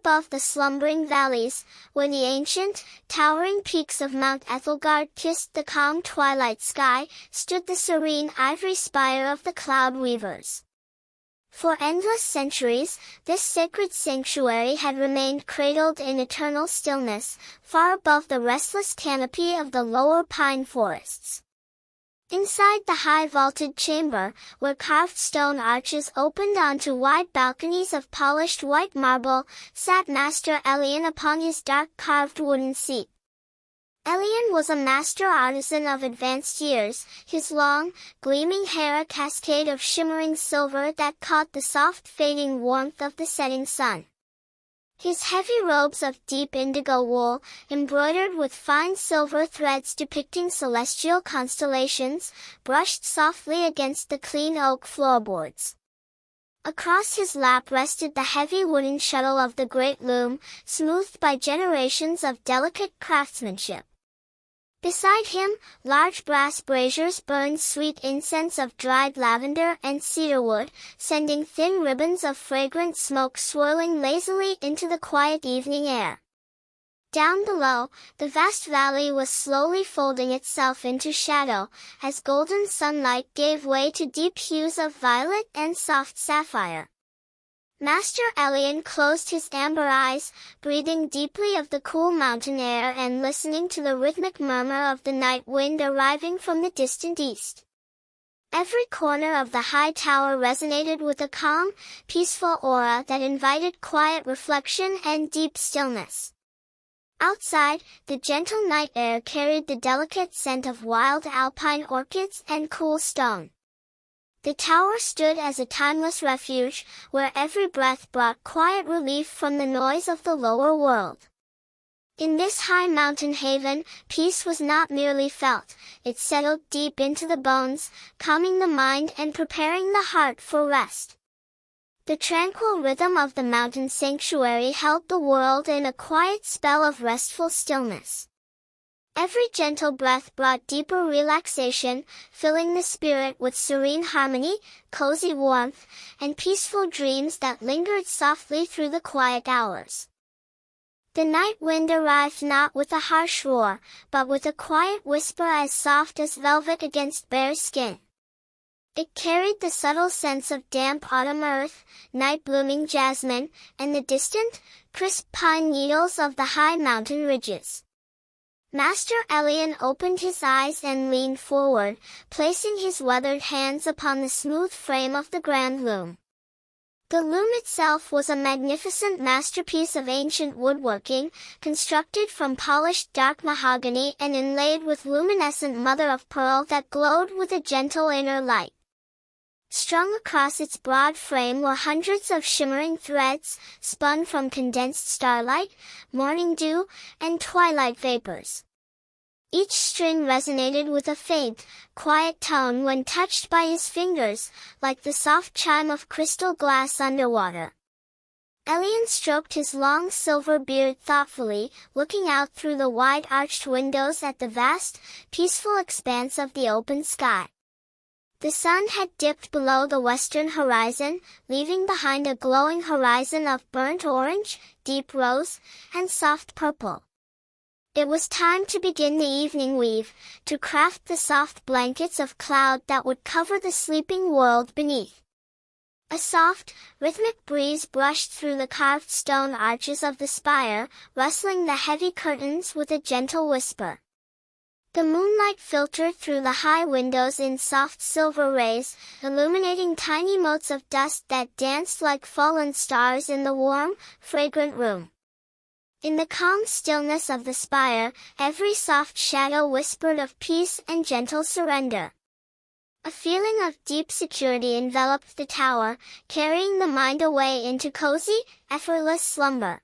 above the slumbering valleys, where the ancient, towering peaks of Mount Ethelgard kissed the calm twilight sky, stood the serene ivory spire of the Cloud Weavers. For endless centuries, this sacred sanctuary had remained cradled in eternal stillness, far above the restless canopy of the lower pine forests. Inside the high vaulted chamber, where carved stone arches opened onto wide balconies of polished white marble, sat Master Elian upon his dark carved wooden seat. Elian was a master artisan of advanced years, his long, gleaming hair a cascade of shimmering silver that caught the soft fading warmth of the setting sun. His heavy robes of deep indigo wool, embroidered with fine silver threads depicting celestial constellations, brushed softly against the clean oak floorboards. Across his lap rested the heavy wooden shuttle of the great loom, smoothed by generations of delicate craftsmanship. Beside him, large brass braziers burned sweet incense of dried lavender and cedarwood, sending thin ribbons of fragrant smoke swirling lazily into the quiet evening air. Down below, the vast valley was slowly folding itself into shadow, as golden sunlight gave way to deep hues of violet and soft sapphire. Master Elian closed his amber eyes, breathing deeply of the cool mountain air and listening to the rhythmic murmur of the night wind arriving from the distant east. Every corner of the high tower resonated with a calm, peaceful aura that invited quiet reflection and deep stillness. Outside, the gentle night air carried the delicate scent of wild alpine orchids and cool stone. The tower stood as a timeless refuge, where every breath brought quiet relief from the noise of the lower world. In this high mountain haven, peace was not merely felt, it settled deep into the bones, calming the mind and preparing the heart for rest. The tranquil rhythm of the mountain sanctuary held the world in a quiet spell of restful stillness. Every gentle breath brought deeper relaxation, filling the spirit with serene harmony, cozy warmth, and peaceful dreams that lingered softly through the quiet hours. The night wind arrived not with a harsh roar, but with a quiet whisper as soft as velvet against bare skin. It carried the subtle sense of damp autumn earth, night-blooming jasmine, and the distant, crisp pine needles of the high mountain ridges. Master Elian opened his eyes and leaned forward, placing his weathered hands upon the smooth frame of the grand loom. The loom itself was a magnificent masterpiece of ancient woodworking, constructed from polished dark mahogany and inlaid with luminescent mother-of-pearl that glowed with a gentle inner light. Strung across its broad frame were hundreds of shimmering threads, spun from condensed starlight, morning dew, and twilight vapors. Each string resonated with a faint, quiet tone when touched by his fingers, like the soft chime of crystal glass underwater. Elian stroked his long silver beard thoughtfully, looking out through the wide arched windows at the vast, peaceful expanse of the open sky. The sun had dipped below the western horizon, leaving behind a glowing horizon of burnt orange, deep rose, and soft purple. It was time to begin the evening weave, to craft the soft blankets of cloud that would cover the sleeping world beneath. A soft, rhythmic breeze brushed through the carved stone arches of the spire, rustling the heavy curtains with a gentle whisper. The moonlight filtered through the high windows in soft silver rays, illuminating tiny motes of dust that danced like fallen stars in the warm, fragrant room. In the calm stillness of the spire, every soft shadow whispered of peace and gentle surrender. A feeling of deep security enveloped the tower, carrying the mind away into cozy, effortless slumber.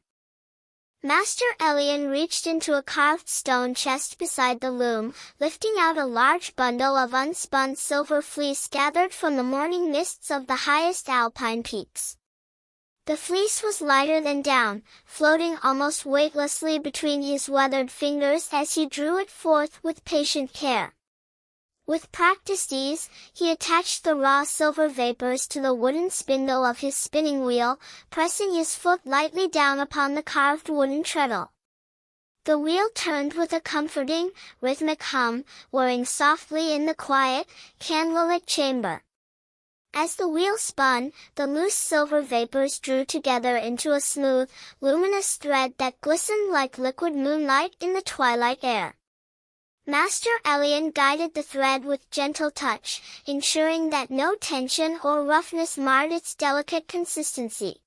Master Elian reached into a carved stone chest beside the loom, lifting out a large bundle of unspun silver fleece gathered from the morning mists of the highest alpine peaks. The fleece was lighter than down, floating almost weightlessly between his weathered fingers as he drew it forth with patient care. With practiced ease, he attached the raw silver vapors to the wooden spindle of his spinning wheel, pressing his foot lightly down upon the carved wooden treadle. The wheel turned with a comforting, rhythmic hum, whirring softly in the quiet, candlelit chamber. As the wheel spun, the loose silver vapors drew together into a smooth, luminous thread that glistened like liquid moonlight in the twilight air. Master Elian guided the thread with gentle touch, ensuring that no tension or roughness marred its delicate consistency.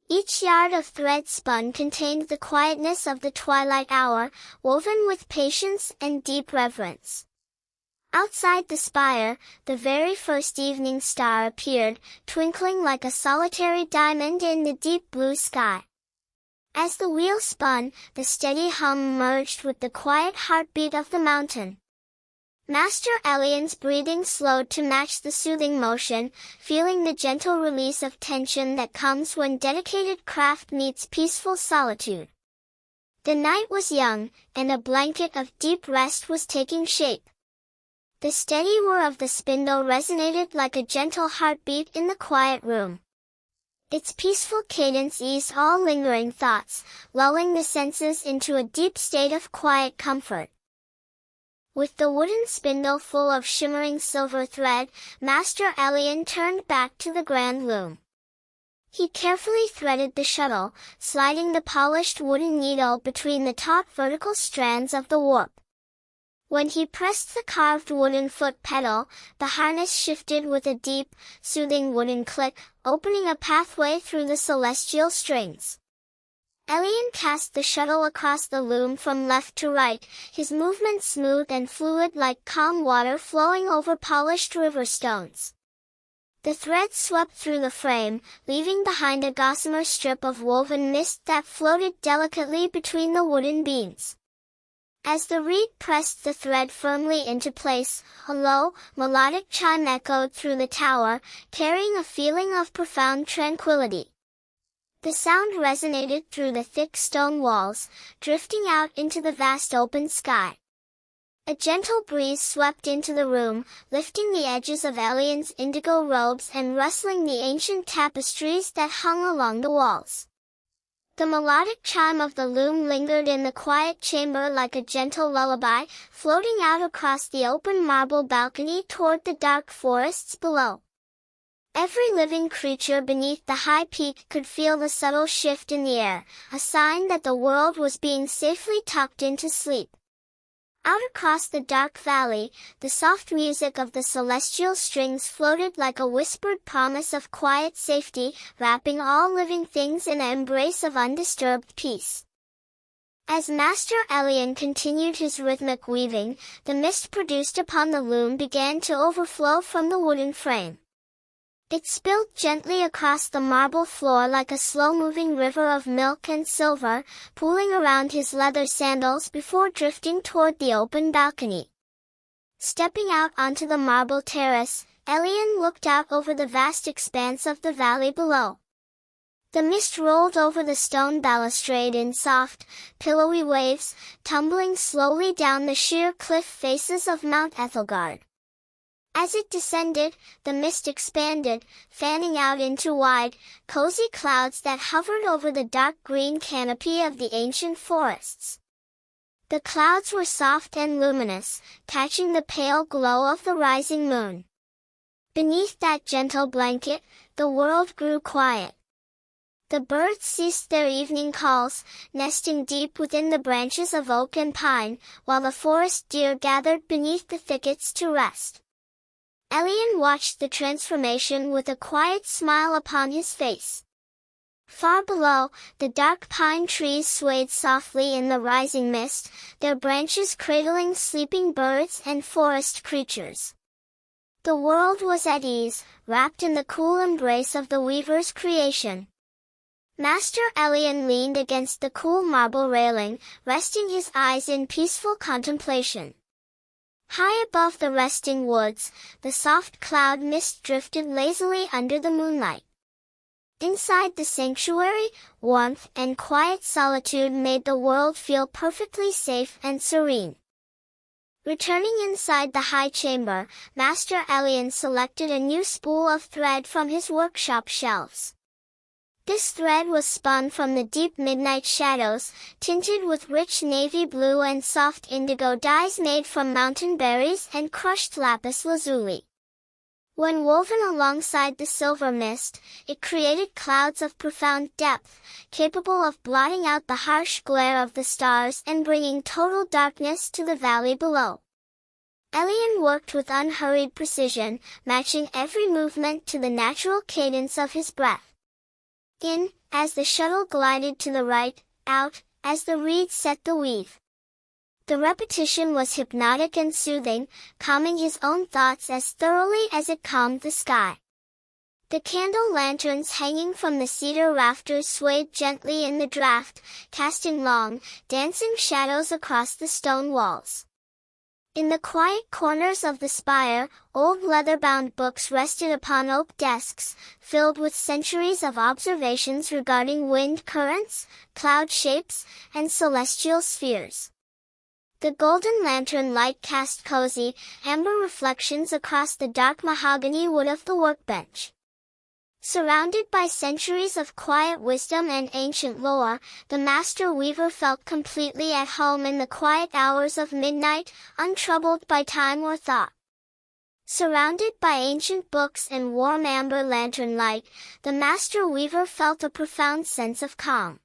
Each yard of thread spun contained the quietness of the twilight hour, woven with patience and deep reverence. Outside the spire, the very first evening star appeared, twinkling like a solitary diamond in the deep blue sky. As the wheel spun, the steady hum merged with the quiet heartbeat of the mountain. Master Elian's breathing slowed to match the soothing motion, feeling the gentle release of tension that comes when dedicated craft meets peaceful solitude. The night was young, and a blanket of deep rest was taking shape. The steady whir of the spindle resonated like a gentle heartbeat in the quiet room. Its peaceful cadence eased all lingering thoughts, lulling the senses into a deep state of quiet comfort. With the wooden spindle full of shimmering silver thread, Master Elian turned back to the grand loom. He carefully threaded the shuttle, sliding the polished wooden needle between the taut vertical strands of the warp. When he pressed the carved wooden foot pedal, the harness shifted with a deep, soothing wooden click, opening a pathway through the celestial strings. Elian cast the shuttle across the loom from left to right, his movement smooth and fluid like calm water flowing over polished river stones. The thread swept through the frame, leaving behind a gossamer strip of woven mist that floated delicately between the wooden beams. As the reed pressed the thread firmly into place, a low, melodic chime echoed through the tower, carrying a feeling of profound tranquility. The sound resonated through the thick stone walls, drifting out into the vast open sky. A gentle breeze swept into the room, lifting the edges of Elian's indigo robes and rustling the ancient tapestries that hung along the walls. The melodic chime of the loom lingered in the quiet chamber like a gentle lullaby, floating out across the open marble balcony toward the dark forests below. Every living creature beneath the high peak could feel the subtle shift in the air, a sign that the world was being safely tucked into sleep. Out across the dark valley, the soft music of the celestial strings floated like a whispered promise of quiet safety, wrapping all living things in an embrace of undisturbed peace. As Master Elian continued his rhythmic weaving, the mist produced upon the loom began to overflow from the wooden frame. It spilled gently across the marble floor like a slow-moving river of milk and silver, pooling around his leather sandals before drifting toward the open balcony. Stepping out onto the marble terrace, Elian looked out over the vast expanse of the valley below. The mist rolled over the stone balustrade in soft, pillowy waves, tumbling slowly down the sheer cliff faces of Mount Ethelgard. As it descended, the mist expanded, fanning out into wide, cozy clouds that hovered over the dark green canopy of the ancient forests. The clouds were soft and luminous, catching the pale glow of the rising moon. Beneath that gentle blanket, the world grew quiet. The birds ceased their evening calls, nesting deep within the branches of oak and pine, while the forest deer gathered beneath the thickets to rest. Elian watched the transformation with a quiet smile upon his face. Far below, the dark pine trees swayed softly in the rising mist, their branches cradling sleeping birds and forest creatures. The world was at ease, wrapped in the cool embrace of the weaver's creation. Master Elian leaned against the cool marble railing, resting his eyes in peaceful contemplation. High above the resting woods, the soft cloud mist drifted lazily under the moonlight. Inside the sanctuary, warmth and quiet solitude made the world feel perfectly safe and serene. Returning inside the high chamber, Master Elian selected a new spool of thread from his workshop shelves. This thread was spun from the deep midnight shadows, tinted with rich navy blue and soft indigo dyes made from mountain berries and crushed lapis lazuli. When woven alongside the silver mist, it created clouds of profound depth, capable of blotting out the harsh glare of the stars and bringing total darkness to the valley below. Elian worked with unhurried precision, matching every movement to the natural cadence of his breath. In, as the shuttle glided to the right; out, as the reed set the weave. The repetition was hypnotic and soothing, calming his own thoughts as thoroughly as it calmed the sky. The candle lanterns hanging from the cedar rafters swayed gently in the draught, casting long, dancing shadows across the stone walls. In the quiet corners of the spire, old leather-bound books rested upon oak desks, filled with centuries of observations regarding wind currents, cloud shapes, and celestial spheres. The golden lantern light cast cozy, amber reflections across the dark mahogany wood of the workbench. Surrounded by centuries of quiet wisdom and ancient lore, the master weaver felt completely at home in the quiet hours of midnight, untroubled by time or thought. Surrounded by ancient books and warm amber lantern light, the master weaver felt a profound sense of calm.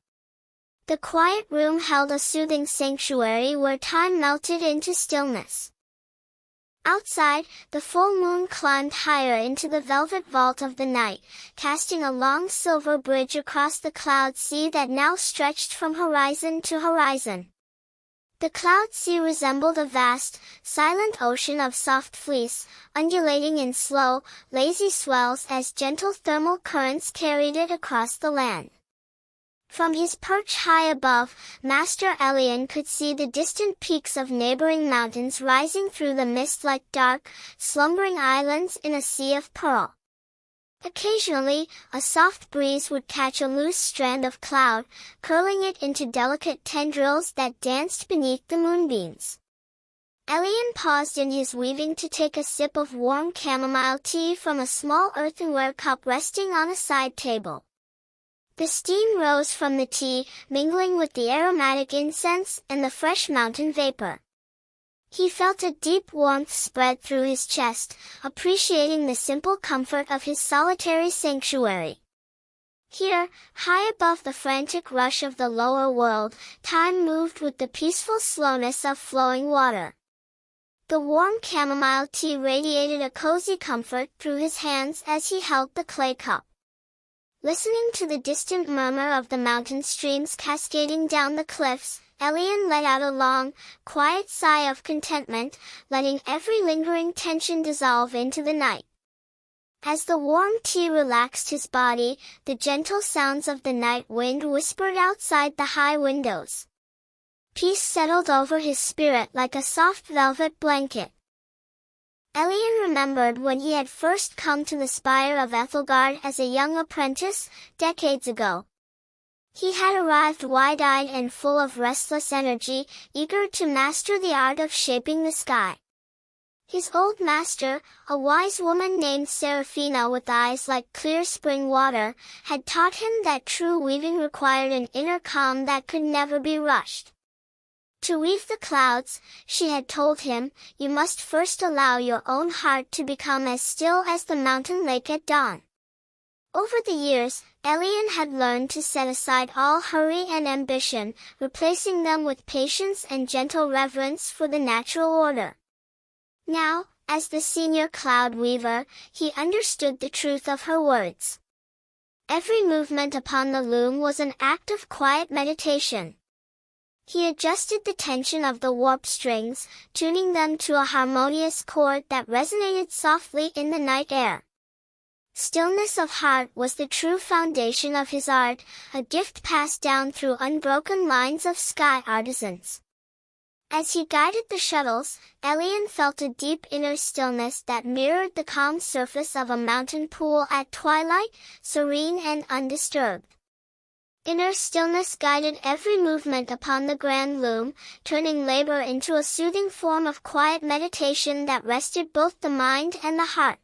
The quiet room held a soothing sanctuary where time melted into stillness. Outside, the full moon climbed higher into the velvet vault of the night, casting a long silver bridge across the cloud sea that now stretched from horizon to horizon. The cloud sea resembled a vast, silent ocean of soft fleece, undulating in slow, lazy swells as gentle thermal currents carried it across the land. From his perch high above, Master Elian could see the distant peaks of neighboring mountains rising through the mist like dark, slumbering islands in a sea of pearl. Occasionally, a soft breeze would catch a loose strand of cloud, curling it into delicate tendrils that danced beneath the moonbeams. Elian paused in his weaving to take a sip of warm chamomile tea from a small earthenware cup resting on a side table. The steam rose from the tea, mingling with the aromatic incense and the fresh mountain vapor. He felt a deep warmth spread through his chest, appreciating the simple comfort of his solitary sanctuary. Here, high above the frantic rush of the lower world, time moved with the peaceful slowness of flowing water. The warm chamomile tea radiated a cozy comfort through his hands as he held the clay cup. Listening to the distant murmur of the mountain streams cascading down the cliffs, Elian let out a long, quiet sigh of contentment, letting every lingering tension dissolve into the night. As the warm tea relaxed his body, the gentle sounds of the night wind whispered outside the high windows. Peace settled over his spirit like a soft velvet blanket. Elian remembered when he had first come to the spire of Ethelgard as a young apprentice, decades ago. He had arrived wide-eyed and full of restless energy, eager to master the art of shaping the sky. His old master, a wise woman named Seraphina with eyes like clear spring water, had taught him that true weaving required an inner calm that could never be rushed. To weave the clouds, she had told him, you must first allow your own heart to become as still as the mountain lake at dawn. Over the years, Elian had learned to set aside all hurry and ambition, replacing them with patience and gentle reverence for the natural order. Now, as the senior cloud weaver, he understood the truth of her words. Every movement upon the loom was an act of quiet meditation. He adjusted the tension of the warp strings, tuning them to a harmonious chord that resonated softly in the night air. Stillness of heart was the true foundation of his art, a gift passed down through unbroken lines of sky artisans. As he guided the shuttles, Elian felt a deep inner stillness that mirrored the calm surface of a mountain pool at twilight, serene and undisturbed. Inner stillness guided every movement upon the grand loom, turning labor into a soothing form of quiet meditation that rested both the mind and the heart.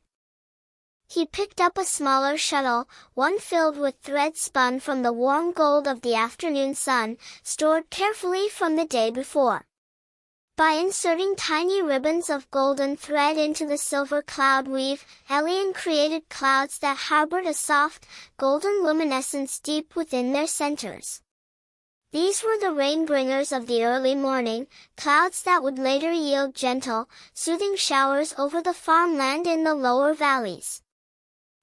He picked up a smaller shuttle, one filled with thread spun from the warm gold of the afternoon sun, stored carefully from the day before. By inserting tiny ribbons of golden thread into the silver cloud weave, Elian created clouds that harbored a soft, golden luminescence deep within their centers. These were the rain-bringers of the early morning, clouds that would later yield gentle, soothing showers over the farmland in the lower valleys.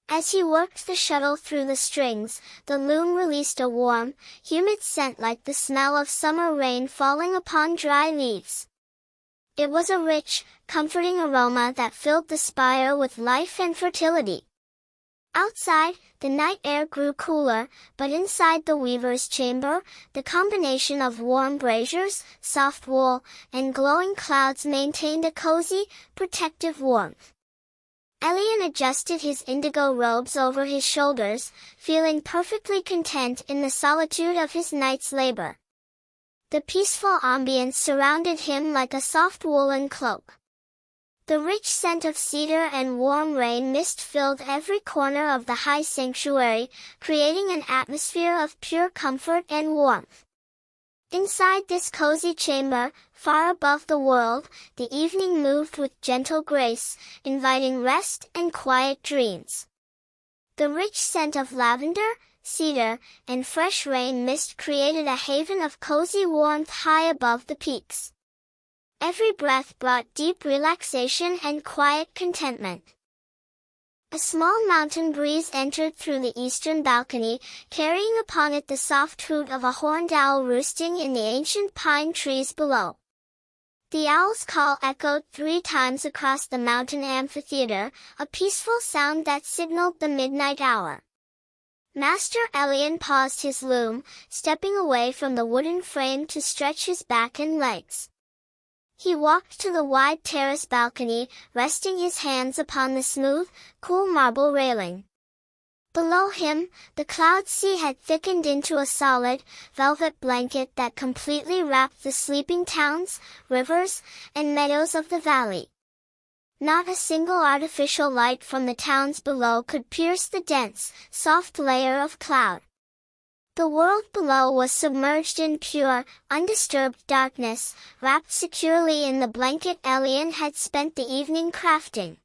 As he worked the shuttle through the strings, the loom released a warm, humid scent like the smell of summer rain falling upon dry leaves. It was a rich, comforting aroma that filled the spire with life and fertility. Outside, the night air grew cooler, but inside the weaver's chamber, the combination of warm braziers, soft wool, and glowing clouds maintained a cozy, protective warmth. Elian adjusted his indigo robes over his shoulders, feeling perfectly content in the solitude of his night's labor. The peaceful ambience surrounded him like a soft woolen cloak. The rich scent of cedar and warm rain mist filled every corner of the high sanctuary, creating an atmosphere of pure comfort and warmth. Inside this cozy chamber, far above the world, the evening moved with gentle grace, inviting rest and quiet dreams. The rich scent of lavender, cedar, and fresh rain mist created a haven of cozy warmth high above the peaks. Every breath brought deep relaxation and quiet contentment. A small mountain breeze entered through the eastern balcony, carrying upon it the soft hoot of a horned owl roosting in the ancient pine trees below. The owl's call echoed 3 times across the mountain amphitheater, a peaceful sound that signaled the midnight hour. Master Elian paused his loom, stepping away from the wooden frame to stretch his back and legs. He walked to the wide terrace balcony, resting his hands upon the smooth, cool marble railing. Below him, the cloud sea had thickened into a solid, velvet blanket that completely wrapped the sleeping towns, rivers, and meadows of the valley. Not a single artificial light from the towns below could pierce the dense, soft layer of cloud. The world below was submerged in pure, undisturbed darkness, wrapped securely in the blanket Elian had spent the evening crafting.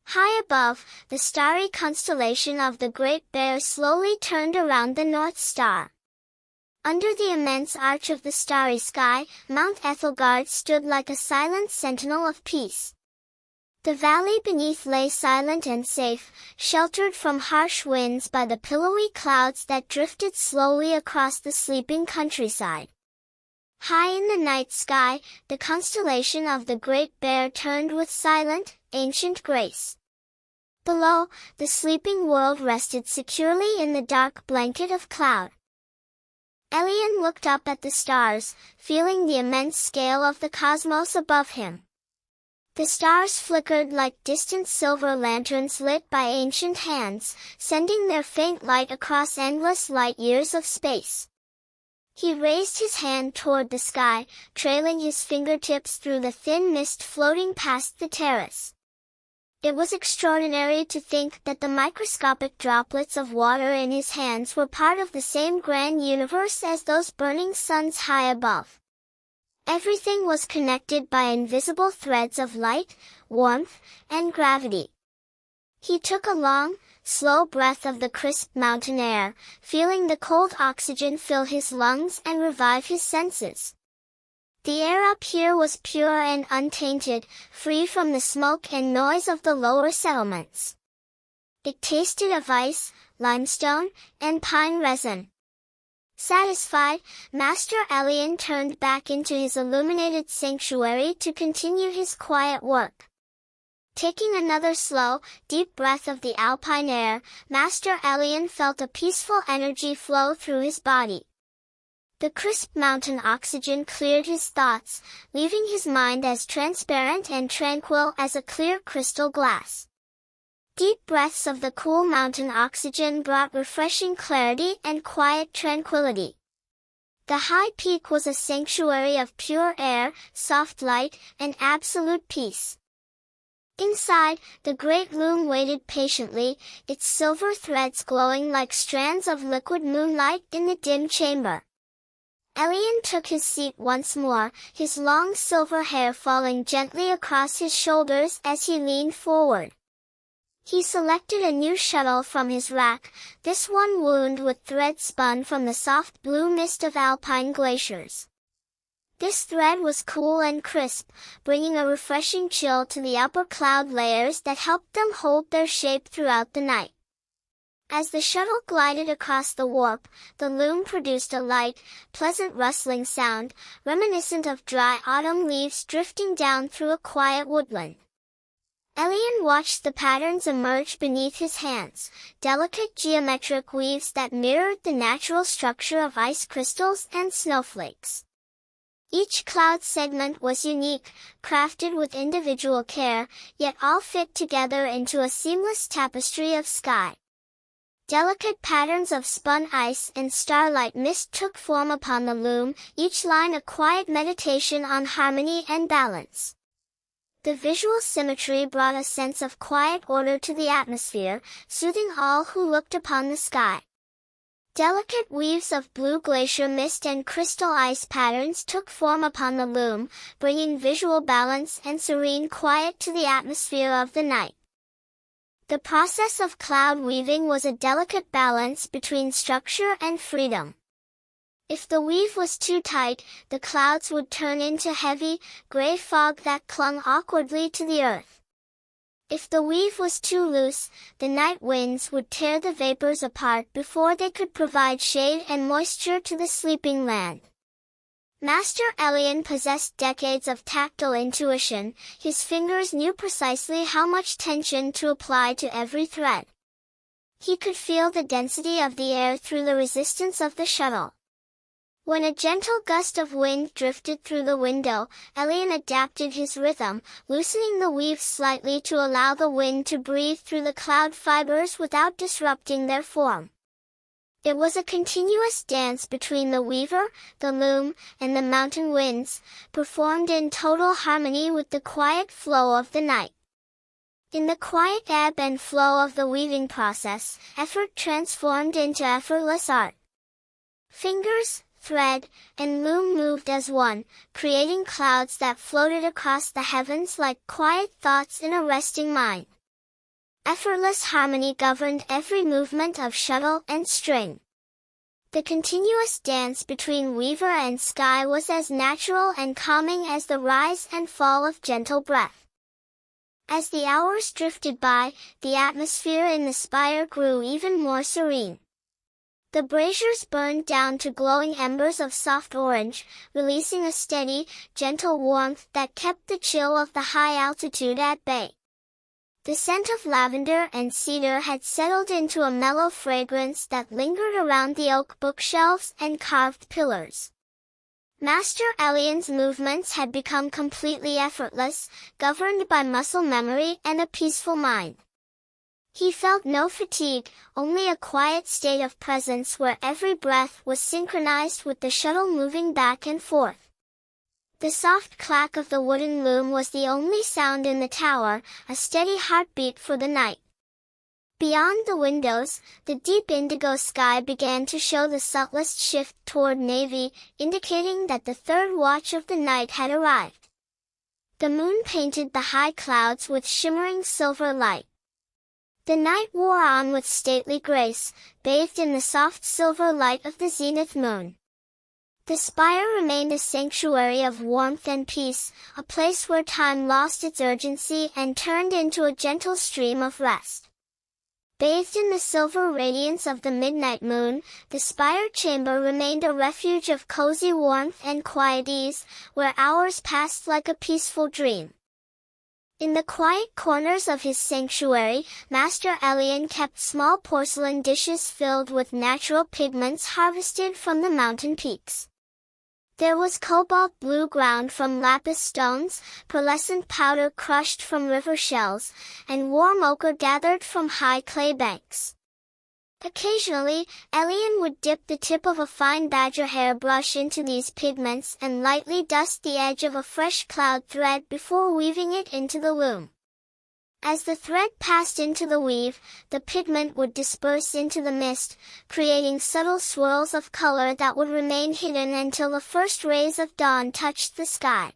High above, the starry constellation of the Great Bear slowly turned around the North Star. Under the immense arch of the starry sky, Mount Ethelgard stood like a silent sentinel of peace. The valley beneath lay silent and safe, sheltered from harsh winds by the pillowy clouds that drifted slowly across the sleeping countryside. High in the night sky, the constellation of the Great Bear turned with silent, ancient grace. Below, the sleeping world rested securely in the dark blanket of cloud. Elian looked up at the stars, feeling the immense scale of the cosmos above him. The stars flickered like distant silver lanterns lit by ancient hands, sending their faint light across endless light years of space. He raised his hand toward the sky, trailing his fingertips through the thin mist floating past the terrace. It was extraordinary to think that the microscopic droplets of water in his hands were part of the same grand universe as those burning suns high above. Everything was connected by invisible threads of light, warmth, and gravity. He took a long, slow breath of the crisp mountain air, feeling the cold oxygen fill his lungs and revive his senses. The air up here was pure and untainted, free from the smoke and noise of the lower settlements. It tasted of ice, limestone, and pine resin. Satisfied, Master Elian turned back into his illuminated sanctuary to continue his quiet work. Taking another slow, deep breath of the alpine air, Master Elian felt a peaceful energy flow through his body. The crisp mountain oxygen cleared his thoughts, leaving his mind as transparent and tranquil as a clear crystal glass. Deep breaths of the cool mountain oxygen brought refreshing clarity and quiet tranquility. The high peak was a sanctuary of pure air, soft light, and absolute peace. Inside, the great loom waited patiently, its silver threads glowing like strands of liquid moonlight in the dim chamber. Elian took his seat once more, his long silver hair falling gently across his shoulders as he leaned forward. He selected a new shuttle from his rack, this one wound with thread spun from the soft blue mist of alpine glaciers. This thread was cool and crisp, bringing a refreshing chill to the upper cloud layers that helped them hold their shape throughout the night. As the shuttle glided across the warp, the loom produced a light, pleasant rustling sound, reminiscent of dry autumn leaves drifting down through a quiet woodland. Elian watched the patterns emerge beneath his hands, delicate geometric weaves that mirrored the natural structure of ice crystals and snowflakes. Each cloud segment was unique, crafted with individual care, yet all fit together into a seamless tapestry of sky. Delicate patterns of spun ice and starlight mist took form upon the loom, each line a quiet meditation on harmony and balance. The visual symmetry brought a sense of quiet order to the atmosphere, soothing all who looked upon the sky. Delicate weaves of blue glacier mist and crystal ice patterns took form upon the loom, bringing visual balance and serene quiet to the atmosphere of the night. The process of cloud weaving was a delicate balance between structure and freedom. If the weave was too tight, the clouds would turn into heavy, gray fog that clung awkwardly to the earth. If the weave was too loose, the night winds would tear the vapors apart before they could provide shade and moisture to the sleeping land. Master Elian possessed decades of tactile intuition, his fingers knew precisely how much tension to apply to every thread. He could feel the density of the air through the resistance of the shuttle. When a gentle gust of wind drifted through the window, Elian adapted his rhythm, loosening the weave slightly to allow the wind to breathe through the cloud fibers without disrupting their form. It was a continuous dance between the weaver, the loom, and the mountain winds, performed in total harmony with the quiet flow of the night. In the quiet ebb and flow of the weaving process, effort transformed into effortless art. Fingers, thread, and loom moved as one, creating clouds that floated across the heavens like quiet thoughts in a resting mind. Effortless harmony governed every movement of shuttle and string. The continuous dance between weaver and sky was as natural and calming as the rise and fall of gentle breath. As the hours drifted by, the atmosphere in the spire grew even more serene. The braziers burned down to glowing embers of soft orange, releasing a steady, gentle warmth that kept the chill of the high altitude at bay. The scent of lavender and cedar had settled into a mellow fragrance that lingered around the oak bookshelves and carved pillars. Master Elian's movements had become completely effortless, governed by muscle memory and a peaceful mind. He felt no fatigue, only a quiet state of presence where every breath was synchronized with the shuttle moving back and forth. The soft clack of the wooden loom was the only sound in the tower, a steady heartbeat for the night. Beyond the windows, the deep indigo sky began to show the subtlest shift toward navy, indicating that the third watch of the night had arrived. The moon painted the high clouds with shimmering silver light. The night wore on with stately grace, bathed in the soft silver light of the zenith moon. The spire remained a sanctuary of warmth and peace, a place where time lost its urgency and turned into a gentle stream of rest. Bathed in the silver radiance of the midnight moon, the spire chamber remained a refuge of cozy warmth and quiet ease, where hours passed like a peaceful dream. In the quiet corners of his sanctuary, Master Elian kept small porcelain dishes filled with natural pigments harvested from the mountain peaks. There was cobalt blue ground from lapis stones, pearlescent powder crushed from river shells, and warm ochre gathered from high clay banks. Occasionally, Elian would dip the tip of a fine badger hair brush into these pigments and lightly dust the edge of a fresh cloud thread before weaving it into the loom. As the thread passed into the weave, the pigment would disperse into the mist, creating subtle swirls of color that would remain hidden until the first rays of dawn touched the sky.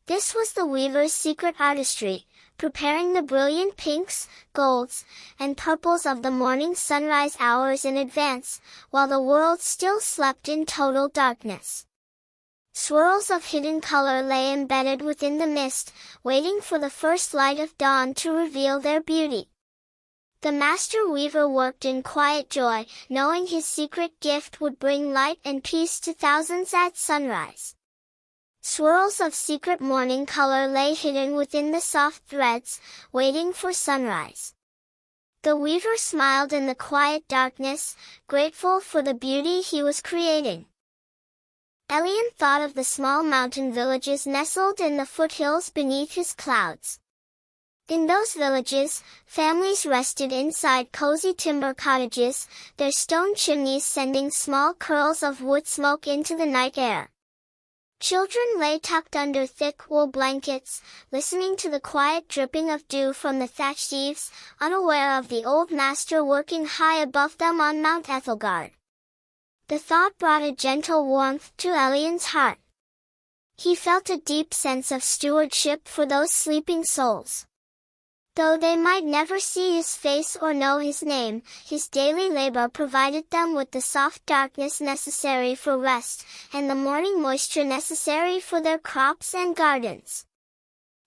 This was the weaver's secret artistry, preparing the brilliant pinks, golds, and purples of the morning sunrise hours in advance, while the world still slept in total darkness. Swirls of hidden color lay embedded within the mist, waiting for the first light of dawn to reveal their beauty. The master weaver worked in quiet joy, knowing his secret gift would bring light and peace to thousands at sunrise. Swirls of secret morning color lay hidden within the soft threads, waiting for sunrise. The weaver smiled in the quiet darkness, grateful for the beauty he was creating. Elian thought of the small mountain villages nestled in the foothills beneath his clouds. In those villages, families rested inside cozy timber cottages, their stone chimneys sending small curls of wood smoke into the night air. Children lay tucked under thick wool blankets, listening to the quiet dripping of dew from the thatched eaves, unaware of the old master working high above them on Mount Ethelgard. The thought brought a gentle warmth to Elian's heart. He felt a deep sense of stewardship for those sleeping souls. Though they might never see his face or know his name, his daily labor provided them with the soft darkness necessary for rest, and the morning moisture necessary for their crops and gardens.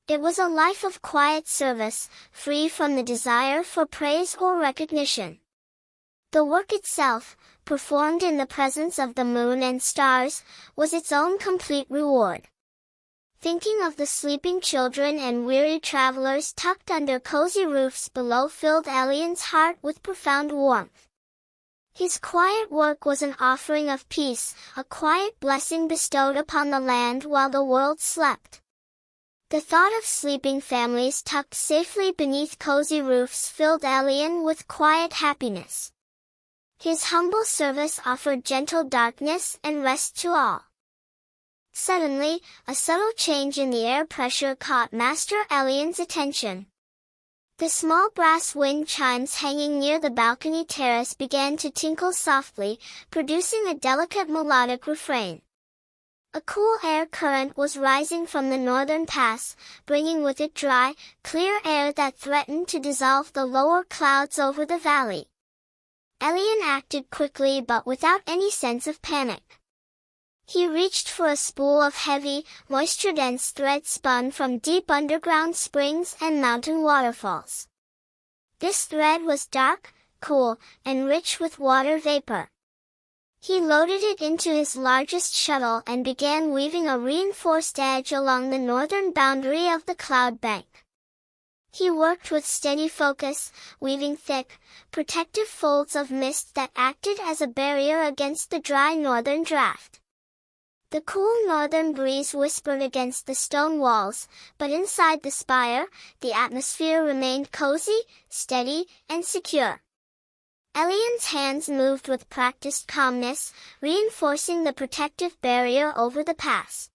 It was a life of quiet service, free from the desire for praise or recognition. The work itself, performed in the presence of the moon and stars, was its own complete reward. Thinking of the sleeping children and weary travelers tucked under cozy roofs below filled Elian's heart with profound warmth. His quiet work was an offering of peace, a quiet blessing bestowed upon the land while the world slept. The thought of sleeping families tucked safely beneath cozy roofs filled Elian with quiet happiness. His humble service offered gentle darkness and rest to all. Suddenly, a subtle change in the air pressure caught Master Elian's attention. The small brass wind chimes hanging near the balcony terrace began to tinkle softly, producing a delicate melodic refrain. A cool air current was rising from the northern pass, bringing with it dry, clear air that threatened to dissolve the lower clouds over the valley. Elian acted quickly but without any sense of panic. He reached for a spool of heavy, moisture-dense thread spun from deep underground springs and mountain waterfalls. This thread was dark, cool, and rich with water vapor. He loaded it into his largest shuttle and began weaving a reinforced edge along the northern boundary of the cloud bank. He worked with steady focus, weaving thick, protective folds of mist that acted as a barrier against the dry northern draft. The cool northern breeze whispered against the stone walls, but inside the spire, the atmosphere remained cozy, steady, and secure. Elian's hands moved with practiced calmness, reinforcing the protective barrier over the pass.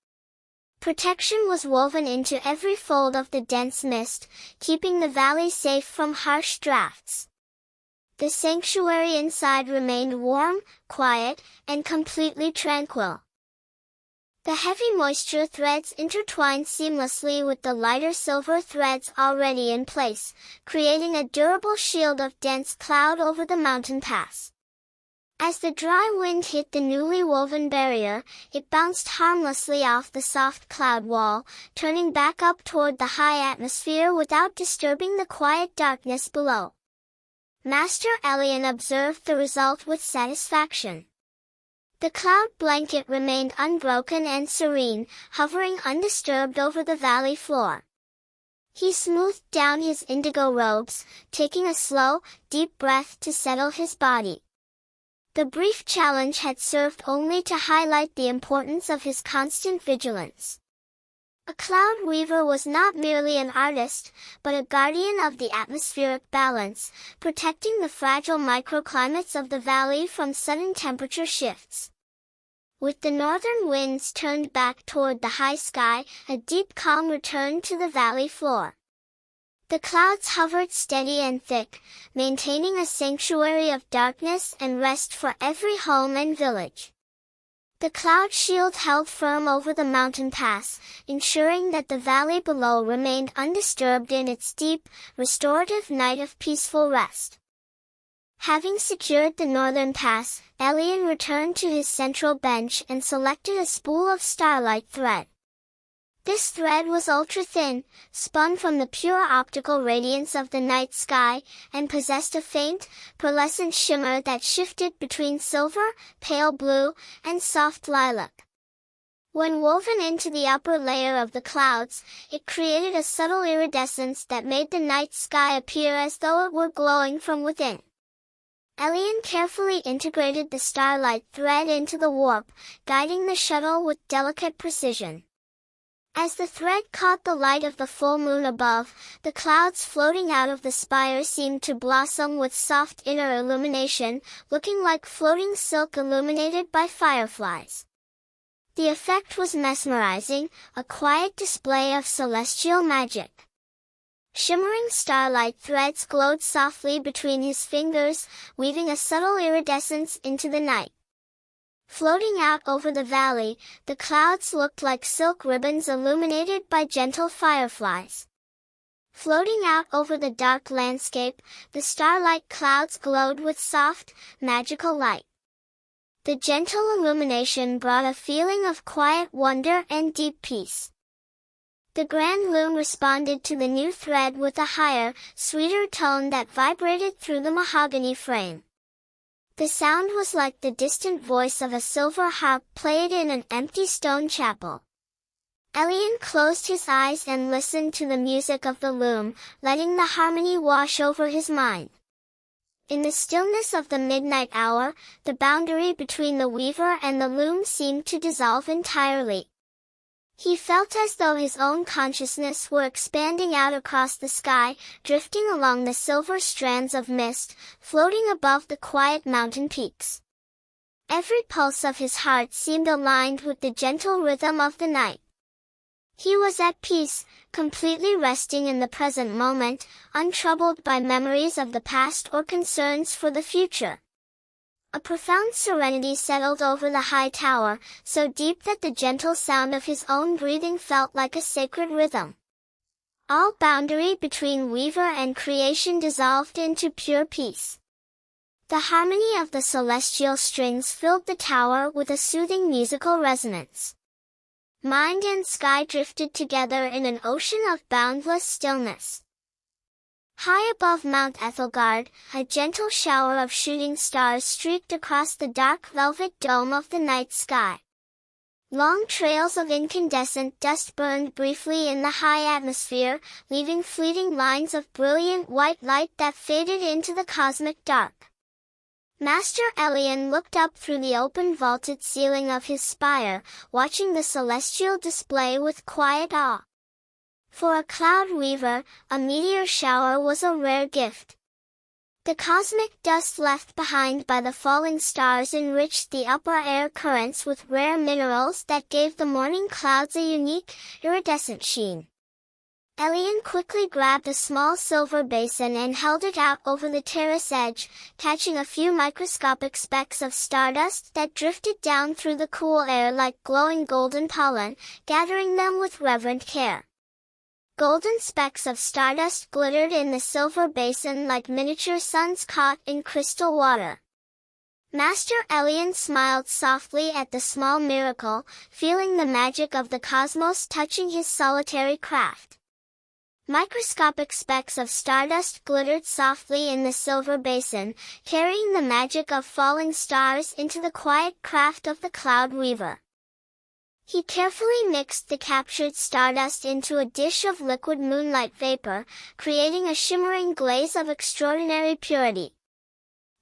Protection was woven into every fold of the dense mist, keeping the valley safe from harsh drafts. The sanctuary inside remained warm, quiet, and completely tranquil. The heavy moisture threads intertwined seamlessly with the lighter silver threads already in place, creating a durable shield of dense cloud over the mountain pass. As the dry wind hit the newly woven barrier, it bounced harmlessly off the soft cloud wall, turning back up toward the high atmosphere without disturbing the quiet darkness below. Master Elian observed the result with satisfaction. The cloud blanket remained unbroken and serene, hovering undisturbed over the valley floor. He smoothed down his indigo robes, taking a slow, deep breath to settle his body. The brief challenge had served only to highlight the importance of his constant vigilance. A cloud weaver was not merely an artist, but a guardian of the atmospheric balance, protecting the fragile microclimates of the valley from sudden temperature shifts. With the northern winds turned back toward the high sky, a deep calm returned to the valley floor. The clouds hovered steady and thick, maintaining a sanctuary of darkness and rest for every home and village. The cloud shield held firm over the mountain pass, ensuring that the valley below remained undisturbed in its deep, restorative night of peaceful rest. Having secured the northern pass, Elian returned to his central bench and selected a spool of starlight thread. This thread was ultra-thin, spun from the pure optical radiance of the night sky, and possessed a faint, pearlescent shimmer that shifted between silver, pale blue, and soft lilac. When woven into the upper layer of the clouds, it created a subtle iridescence that made the night sky appear as though it were glowing from within. Elian carefully integrated the starlight thread into the warp, guiding the shuttle with delicate precision. As the thread caught the light of the full moon above, the clouds floating out of the spire seemed to blossom with soft inner illumination, looking like floating silk illuminated by fireflies. The effect was mesmerizing, a quiet display of celestial magic. Shimmering starlight threads glowed softly between his fingers, weaving a subtle iridescence into the night. Floating out over the valley, the clouds looked like silk ribbons illuminated by gentle fireflies. Floating out over the dark landscape, the starlight clouds glowed with soft, magical light. The gentle illumination brought a feeling of quiet wonder and deep peace. The grand loom responded to the new thread with a higher, sweeter tone that vibrated through the mahogany frame. The sound was like the distant voice of a silver harp played in an empty stone chapel. Elian closed his eyes and listened to the music of the loom, letting the harmony wash over his mind. In the stillness of the midnight hour, the boundary between the weaver and the loom seemed to dissolve entirely. He felt as though his own consciousness were expanding out across the sky, drifting along the silver strands of mist, floating above the quiet mountain peaks. Every pulse of his heart seemed aligned with the gentle rhythm of the night. He was at peace, completely resting in the present moment, untroubled by memories of the past or concerns for the future. A profound serenity settled over the high tower, so deep that the gentle sound of his own breathing felt like a sacred rhythm. All boundary between weaver and creation dissolved into pure peace. The harmony of the celestial strings filled the tower with a soothing musical resonance. Mind and sky drifted together in an ocean of boundless stillness. High above Mount Ethelgard, a gentle shower of shooting stars streaked across the dark velvet dome of the night sky. Long trails of incandescent dust burned briefly in the high atmosphere, leaving fleeting lines of brilliant white light that faded into the cosmic dark. Master Elian looked up through the open vaulted ceiling of his spire, watching the celestial display with quiet awe. For a cloud weaver, a meteor shower was a rare gift. The cosmic dust left behind by the falling stars enriched the upper air currents with rare minerals that gave the morning clouds a unique, iridescent sheen. Elian quickly grabbed a small silver basin and held it out over the terrace edge, catching a few microscopic specks of stardust that drifted down through the cool air like glowing golden pollen, gathering them with reverent care. Golden specks of stardust glittered in the silver basin like miniature suns caught in crystal water. Master Elian smiled softly at the small miracle, feeling the magic of the cosmos touching his solitary craft. Microscopic specks of stardust glittered softly in the silver basin, carrying the magic of falling stars into the quiet craft of the cloud weaver. He carefully mixed the captured stardust into a dish of liquid moonlight vapor, creating a shimmering glaze of extraordinary purity.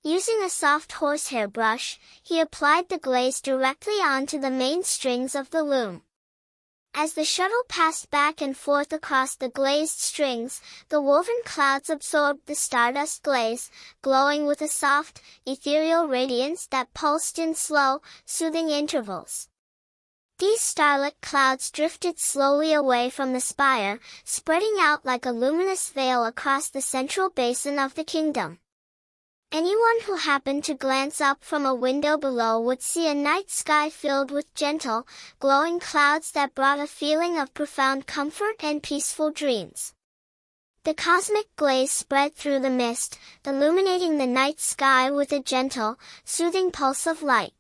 Using a soft horsehair brush, he applied the glaze directly onto the main strings of the loom. As the shuttle passed back and forth across the glazed strings, the woven clouds absorbed the stardust glaze, glowing with a soft, ethereal radiance that pulsed in slow, soothing intervals. These starlit clouds drifted slowly away from the spire, spreading out like a luminous veil across the central basin of the kingdom. Anyone who happened to glance up from a window below would see a night sky filled with gentle, glowing clouds that brought a feeling of profound comfort and peaceful dreams. The cosmic glaze spread through the mist, illuminating the night sky with a gentle, soothing pulse of light.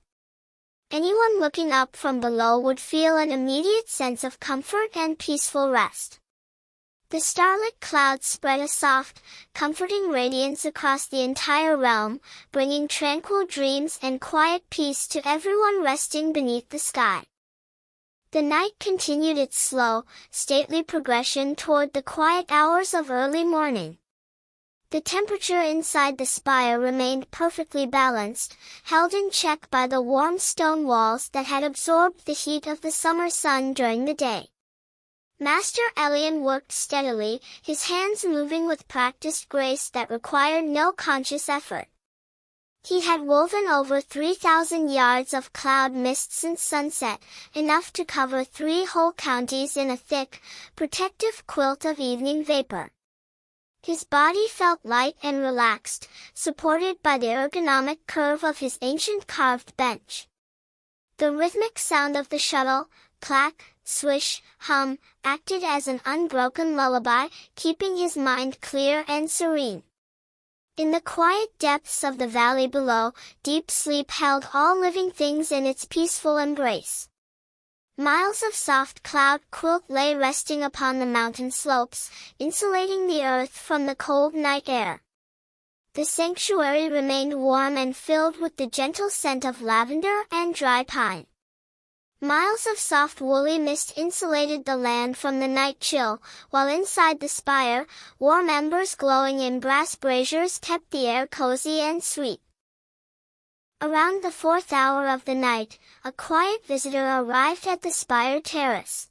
Anyone looking up from below would feel an immediate sense of comfort and peaceful rest. The starlit clouds spread a soft, comforting radiance across the entire realm, bringing tranquil dreams and quiet peace to everyone resting beneath the sky. The night continued its slow, stately progression toward the quiet hours of early morning. The temperature inside the spire remained perfectly balanced, held in check by the warm stone walls that had absorbed the heat of the summer sun during the day. Master Elian worked steadily, his hands moving with practiced grace that required no conscious effort. He had woven over 3,000 yards of cloud mist since sunset, enough to cover 3 whole counties in a thick, protective quilt of evening vapor. His body felt light and relaxed, supported by the ergonomic curve of his ancient carved bench. The rhythmic sound of the shuttle, clack, swish, hum, acted as an unbroken lullaby, keeping his mind clear and serene. In the quiet depths of the valley below, deep sleep held all living things in its peaceful embrace. Miles of soft cloud quilt lay resting upon the mountain slopes, insulating the earth from the cold night air. The sanctuary remained warm and filled with the gentle scent of lavender and dry pine. Miles of soft woolly mist insulated the land from the night chill, while inside the spire, warm embers glowing in brass braziers kept the air cozy and sweet. Around the 4th hour of the night, a quiet visitor arrived at the spire terrace.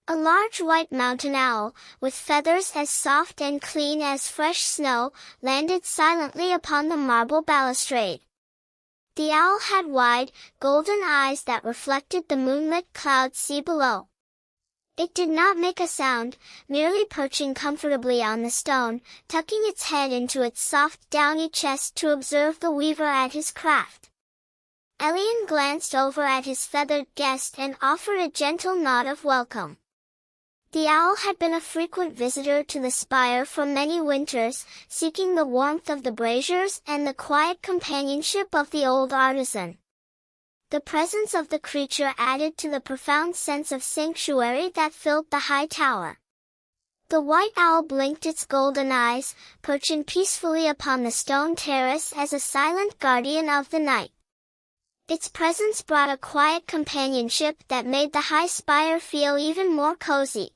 A large white mountain owl, with feathers as soft and clean as fresh snow, landed silently upon the marble balustrade. The owl had wide, golden eyes that reflected the moonlit cloud sea below. It did not make a sound, merely perching comfortably on the stone, tucking its head into its soft downy chest to observe the weaver at his craft. Elian glanced over at his feathered guest and offered a gentle nod of welcome. The owl had been a frequent visitor to the spire for many winters, seeking the warmth of the braziers and the quiet companionship of the old artisan. The presence of the creature added to the profound sense of sanctuary that filled the high tower. The white owl blinked its golden eyes, perching peacefully upon the stone terrace as a silent guardian of the night. Its presence brought a quiet companionship that made the high spire feel even more cozy.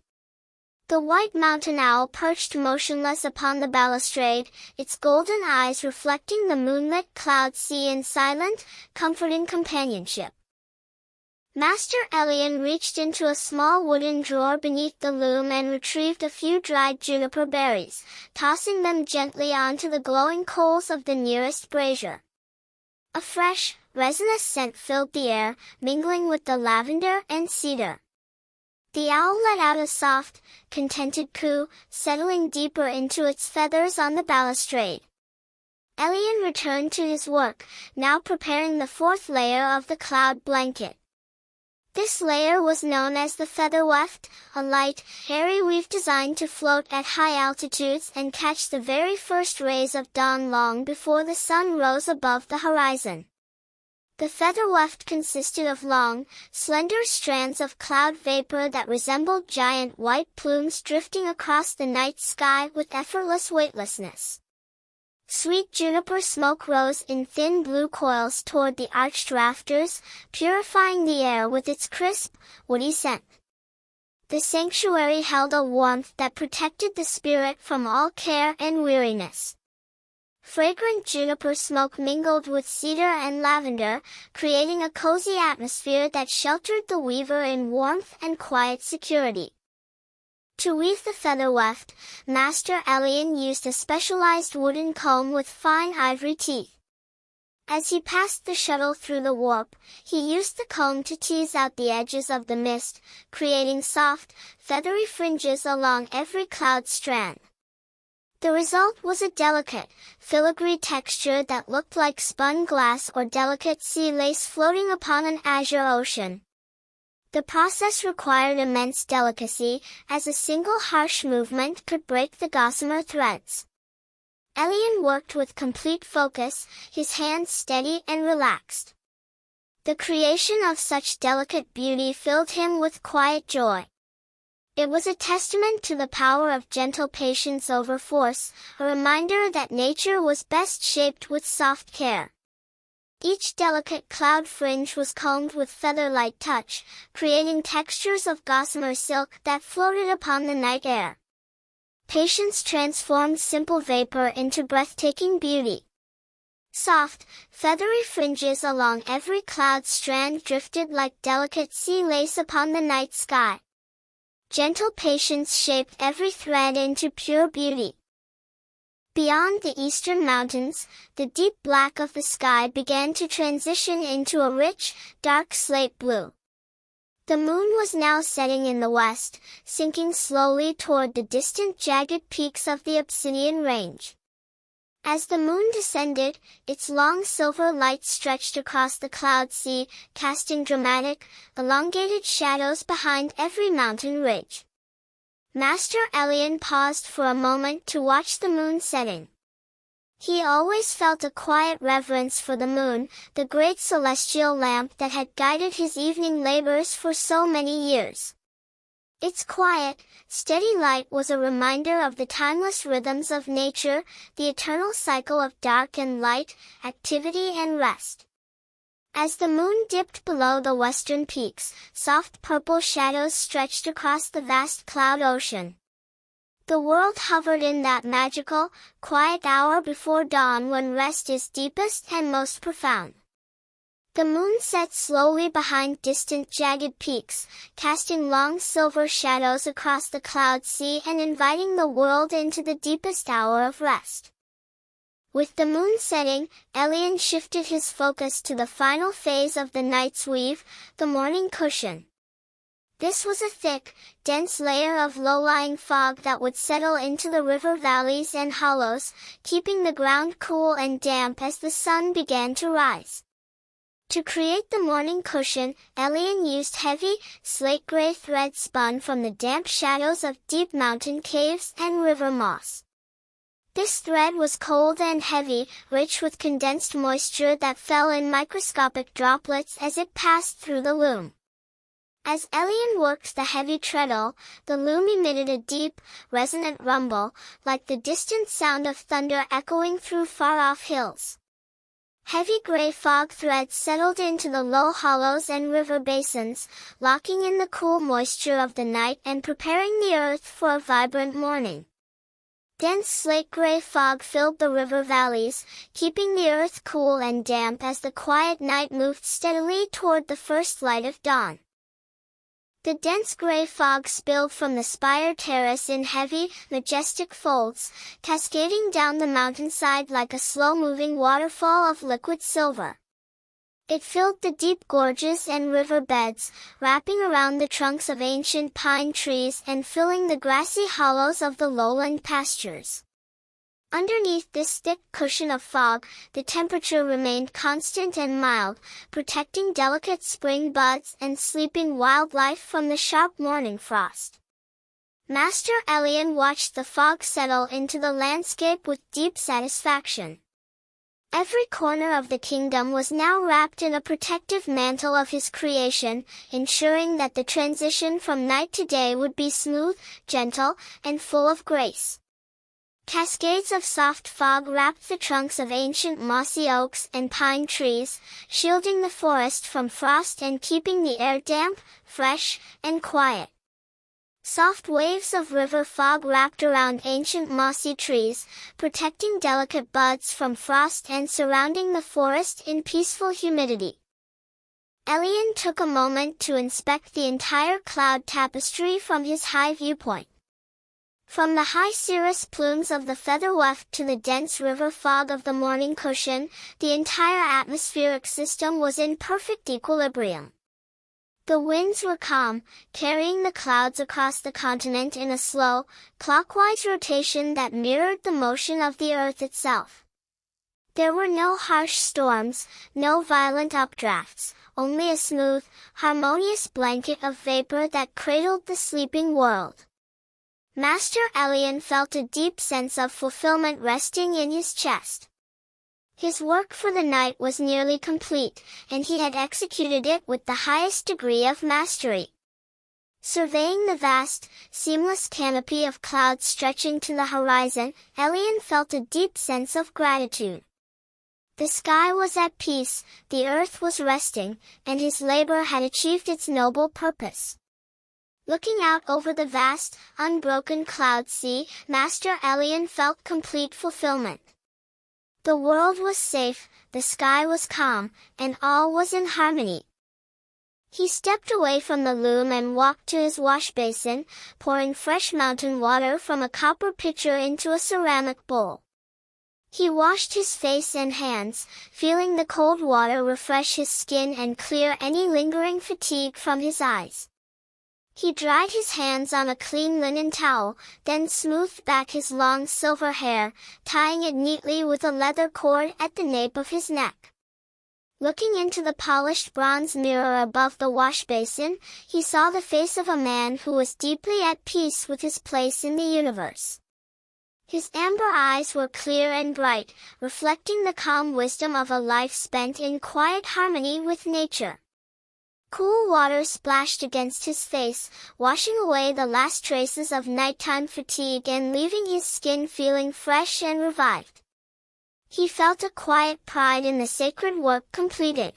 The white mountain owl perched motionless upon the balustrade, its golden eyes reflecting the moonlit cloud sea in silent, comforting companionship. Master Elian reached into a small wooden drawer beneath the loom and retrieved a few dried juniper berries, tossing them gently onto the glowing coals of the nearest brazier. A fresh, resinous scent filled the air, mingling with the lavender and cedar. The owl let out a soft, contented coo, settling deeper into its feathers on the balustrade. Elian returned to his work, now preparing the 4th layer of the cloud blanket. This layer was known as the feather weft, a light, airy weave designed to float at high altitudes and catch the very first rays of dawn long before the sun rose above the horizon. The feather weft consisted of long, slender strands of cloud vapor that resembled giant white plumes drifting across the night sky with effortless weightlessness. Sweet juniper smoke rose in thin blue coils toward the arched rafters, purifying the air with its crisp, woody scent. The sanctuary held a warmth that protected the spirit from all care and weariness. Fragrant juniper smoke mingled with cedar and lavender, creating a cozy atmosphere that sheltered the weaver in warmth and quiet security. To weave the feather weft, Master Elian used a specialized wooden comb with fine ivory teeth. As he passed the shuttle through the warp, he used the comb to tease out the edges of the mist, creating soft, feathery fringes along every cloud strand. The result was a delicate, filigree texture that looked like spun glass or delicate sea lace floating upon an azure ocean. The process required immense delicacy, as a single harsh movement could break the gossamer threads. Elian worked with complete focus, his hands steady and relaxed. The creation of such delicate beauty filled him with quiet joy. It was a testament to the power of gentle patience over force, a reminder that nature was best shaped with soft care. Each delicate cloud fringe was combed with feather-light touch, creating textures of gossamer silk that floated upon the night air. Patience transformed simple vapor into breathtaking beauty. Soft, feathery fringes along every cloud strand drifted like delicate sea lace upon the night sky. Gentle patience shaped every thread into pure beauty. Beyond the eastern mountains, the deep black of the sky began to transition into a rich, dark slate blue. The moon was now setting in the west, sinking slowly toward the distant jagged peaks of the Obsidian Range. As the moon descended, its long silver light stretched across the cloud sea, casting dramatic, elongated shadows behind every mountain ridge. Master Elian paused for a moment to watch the moon setting. He always felt a quiet reverence for the moon, the great celestial lamp that had guided his evening labors for so many years. Its quiet, steady light was a reminder of the timeless rhythms of nature, the eternal cycle of dark and light, activity and rest. As the moon dipped below the western peaks, soft purple shadows stretched across the vast cloud ocean. The world hovered in that magical, quiet hour before dawn when rest is deepest and most profound. The moon set slowly behind distant jagged peaks, casting long silver shadows across the cloud sea and inviting the world into the deepest hour of rest. With the moon setting, Elian shifted his focus to the final phase of the night's weave, the morning cushion. This was a thick, dense layer of low-lying fog that would settle into the river valleys and hollows, keeping the ground cool and damp as the sun began to rise. To create the morning cushion, Elian used heavy, slate-gray thread spun from the damp shadows of deep mountain caves and river moss. This thread was cold and heavy, rich with condensed moisture that fell in microscopic droplets as it passed through the loom. As Elian worked the heavy treadle, the loom emitted a deep, resonant rumble, like the distant sound of thunder echoing through far-off hills. Heavy gray fog threads settled into the low hollows and river basins, locking in the cool moisture of the night and preparing the earth for a vibrant morning. Dense slate-gray fog filled the river valleys, keeping the earth cool and damp as the quiet night moved steadily toward the first light of dawn. The dense gray fog spilled from the spire terrace in heavy, majestic folds, cascading down the mountainside like a slow-moving waterfall of liquid silver. It filled the deep gorges and river beds, wrapping around the trunks of ancient pine trees and filling the grassy hollows of the lowland pastures. Underneath this thick cushion of fog, the temperature remained constant and mild, protecting delicate spring buds and sleeping wildlife from the sharp morning frost. Master Elian watched the fog settle into the landscape with deep satisfaction. Every corner of the kingdom was now wrapped in a protective mantle of his creation, ensuring that the transition from night to day would be smooth, gentle, and full of grace. Cascades of soft fog wrapped the trunks of ancient mossy oaks and pine trees, shielding the forest from frost and keeping the air damp, fresh, and quiet. Soft waves of river fog wrapped around ancient mossy trees, protecting delicate buds from frost and surrounding the forest in peaceful humidity. Elian took a moment to inspect the entire cloud tapestry from his high viewpoint. From the high cirrus plumes of the feather weft to the dense river fog of the morning cushion, the entire atmospheric system was in perfect equilibrium. The winds were calm, carrying the clouds across the continent in a slow, clockwise rotation that mirrored the motion of the earth itself. There were no harsh storms, no violent updrafts, only a smooth, harmonious blanket of vapor that cradled the sleeping world. Master Elian felt a deep sense of fulfillment resting in his chest. His work for the night was nearly complete, and he had executed it with the highest degree of mastery. Surveying the vast, seamless canopy of clouds stretching to the horizon, Elian felt a deep sense of gratitude. The sky was at peace, the earth was resting, and his labor had achieved its noble purpose. Looking out over the vast, unbroken cloud sea, Master Elian felt complete fulfillment. The world was safe, the sky was calm, and all was in harmony. He stepped away from the loom and walked to his wash basin, pouring fresh mountain water from a copper pitcher into a ceramic bowl. He washed his face and hands, feeling the cold water refresh his skin and clear any lingering fatigue from his eyes. He dried his hands on a clean linen towel, then smoothed back his long silver hair, tying it neatly with a leather cord at the nape of his neck. Looking into the polished bronze mirror above the wash basin, he saw the face of a man who was deeply at peace with his place in the universe. His amber eyes were clear and bright, reflecting the calm wisdom of a life spent in quiet harmony with nature. Cool water splashed against his face, washing away the last traces of nighttime fatigue and leaving his skin feeling fresh and revived. He felt a quiet pride in the sacred work completed.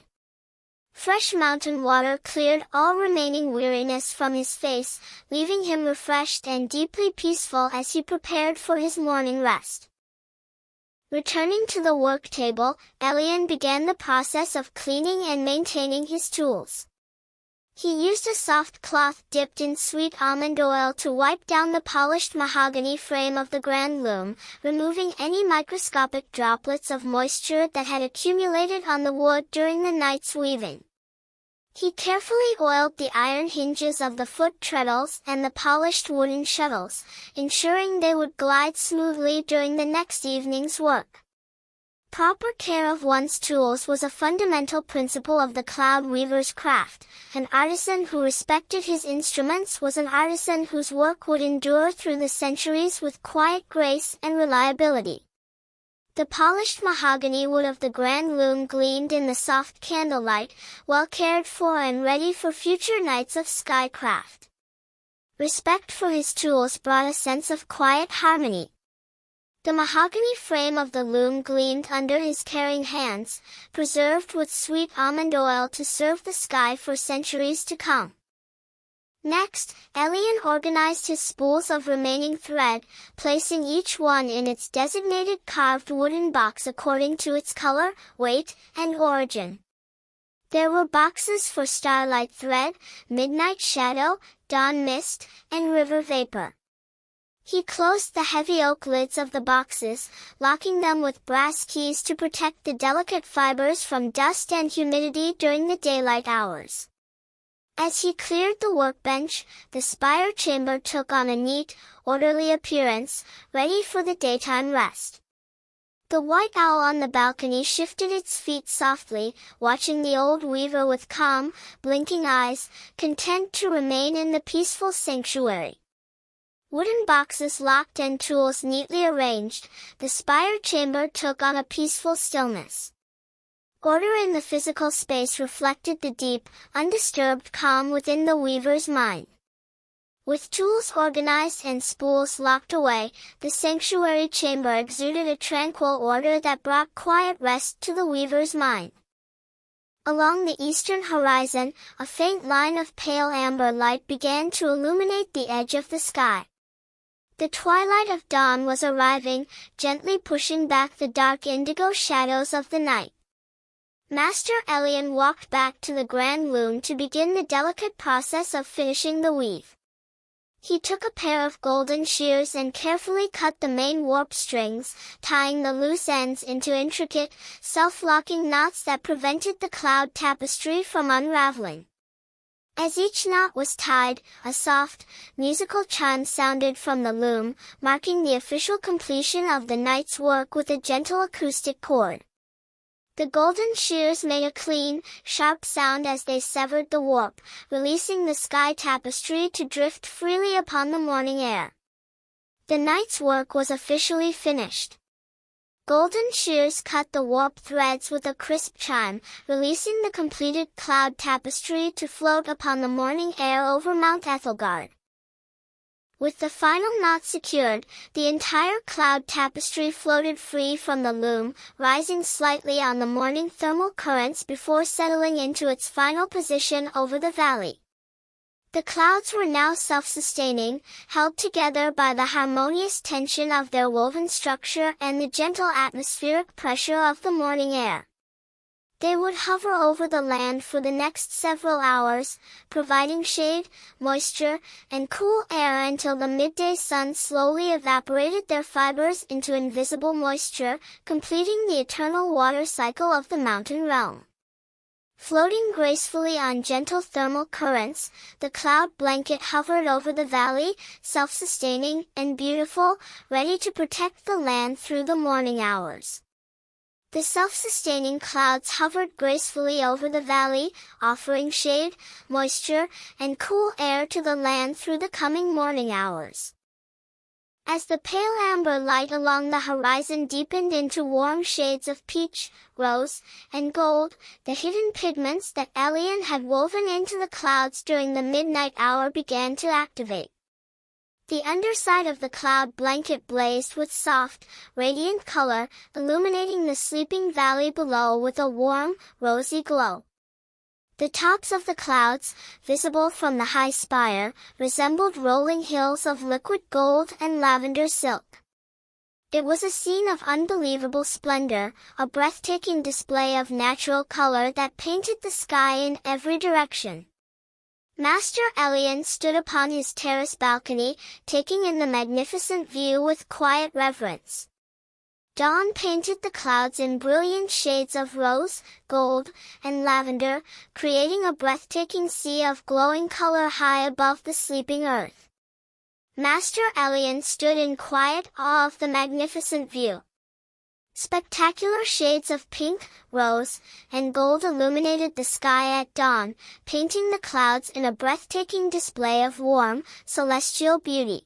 Fresh mountain water cleared all remaining weariness from his face, leaving him refreshed and deeply peaceful as he prepared for his morning rest. Returning to the work table, Elian began the process of cleaning and maintaining his tools. He used a soft cloth dipped in sweet almond oil to wipe down the polished mahogany frame of the grand loom, removing any microscopic droplets of moisture that had accumulated on the wood during the night's weaving. He carefully oiled the iron hinges of the foot treadles and the polished wooden shuttles, ensuring they would glide smoothly during the next evening's work. Proper care of one's tools was a fundamental principle of the cloud weaver's craft. An artisan who respected his instruments was an artisan whose work would endure through the centuries with quiet grace and reliability. The polished mahogany wood of the grand loom gleamed in the soft candlelight, well cared for and ready for future nights of skycraft. Respect for his tools brought a sense of quiet harmony. The mahogany frame of the loom gleamed under his caring hands, preserved with sweet almond oil to serve the sky for centuries to come. Next, Elian organized his spools of remaining thread, placing each one in its designated carved wooden box according to its color, weight, and origin. There were boxes for starlight thread, midnight shadow, dawn mist, and river vapor. He closed the heavy oak lids of the boxes, locking them with brass keys to protect the delicate fibers from dust and humidity during the daylight hours. As he cleared the workbench, the spire chamber took on a neat, orderly appearance, ready for the daytime rest. The white owl on the balcony shifted its feet softly, watching the old weaver with calm, blinking eyes, content to remain in the peaceful sanctuary. Wooden boxes locked and tools neatly arranged, the spire chamber took on a peaceful stillness. Order in the physical space reflected the deep, undisturbed calm within the weaver's mind. With tools organized and spools locked away, the sanctuary chamber exuded a tranquil order that brought quiet rest to the weaver's mind. Along the eastern horizon, a faint line of pale amber light began to illuminate the edge of the sky. The twilight of dawn was arriving, gently pushing back the dark indigo shadows of the night. Master Elian walked back to the grand loom to begin the delicate process of finishing the weave. He took a pair of golden shears and carefully cut the main warp strings, tying the loose ends into intricate, self-locking knots that prevented the cloud tapestry from unraveling. As each knot was tied, a soft, musical chime sounded from the loom, marking the official completion of the night's work with a gentle acoustic chord. The golden shears made a clean, sharp sound as they severed the warp, releasing the sky tapestry to drift freely upon the morning air. The night's work was officially finished. Golden shears cut the warp threads with a crisp chime, releasing the completed cloud tapestry to float upon the morning air over Mount Ethelgard. With the final knot secured, the entire cloud tapestry floated free from the loom, rising slightly on the morning thermal currents before settling into its final position over the valley. The clouds were now self-sustaining, held together by the harmonious tension of their woven structure and the gentle atmospheric pressure of the morning air. They would hover over the land for the next several hours, providing shade, moisture, and cool air until the midday sun slowly evaporated their fibers into invisible moisture, completing the eternal water cycle of the mountain realm. Floating gracefully on gentle thermal currents, the cloud blanket hovered over the valley, self-sustaining and beautiful, ready to protect the land through the morning hours. The self-sustaining clouds hovered gracefully over the valley, offering shade, moisture, and cool air to the land through the coming morning hours. As the pale amber light along the horizon deepened into warm shades of peach, rose, and gold, the hidden pigments that Elian had woven into the clouds during the midnight hour began to activate. The underside of the cloud blanket blazed with soft, radiant color, illuminating the sleeping valley below with a warm, rosy glow. The tops of the clouds, visible from the high spire, resembled rolling hills of liquid gold and lavender silk. It was a scene of unbelievable splendor, a breathtaking display of natural color that painted the sky in every direction. Master Elian stood upon his terrace balcony, taking in the magnificent view with quiet reverence. Dawn painted the clouds in brilliant shades of rose, gold, and lavender, creating a breathtaking sea of glowing color high above the sleeping earth. Master Elian stood in quiet awe of the magnificent view. Spectacular shades of pink, rose, and gold illuminated the sky at dawn, painting the clouds in a breathtaking display of warm, celestial beauty.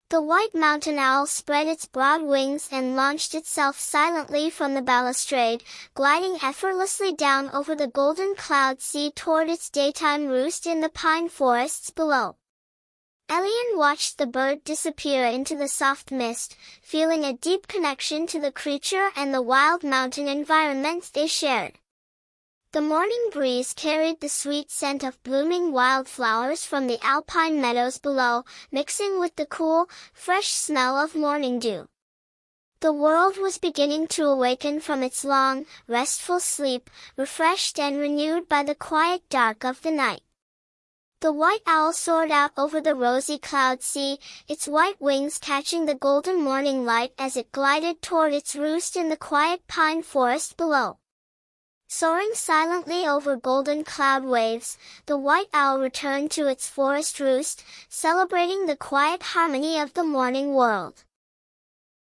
The white mountain owl spread its broad wings and launched itself silently from the balustrade, gliding effortlessly down over the golden cloud sea toward its daytime roost in the pine forests below. Elian watched the bird disappear into the soft mist, feeling a deep connection to the creature and the wild mountain environment they shared. The morning breeze carried the sweet scent of blooming wildflowers from the alpine meadows below, mixing with the cool, fresh smell of morning dew. The world was beginning to awaken from its long, restful sleep, refreshed and renewed by the quiet dark of the night. The white owl soared out over the rosy cloud sea, its white wings catching the golden morning light as it glided toward its roost in the quiet pine forest below. Soaring silently over golden cloud waves, the white owl returned to its forest roost, celebrating the quiet harmony of the morning world.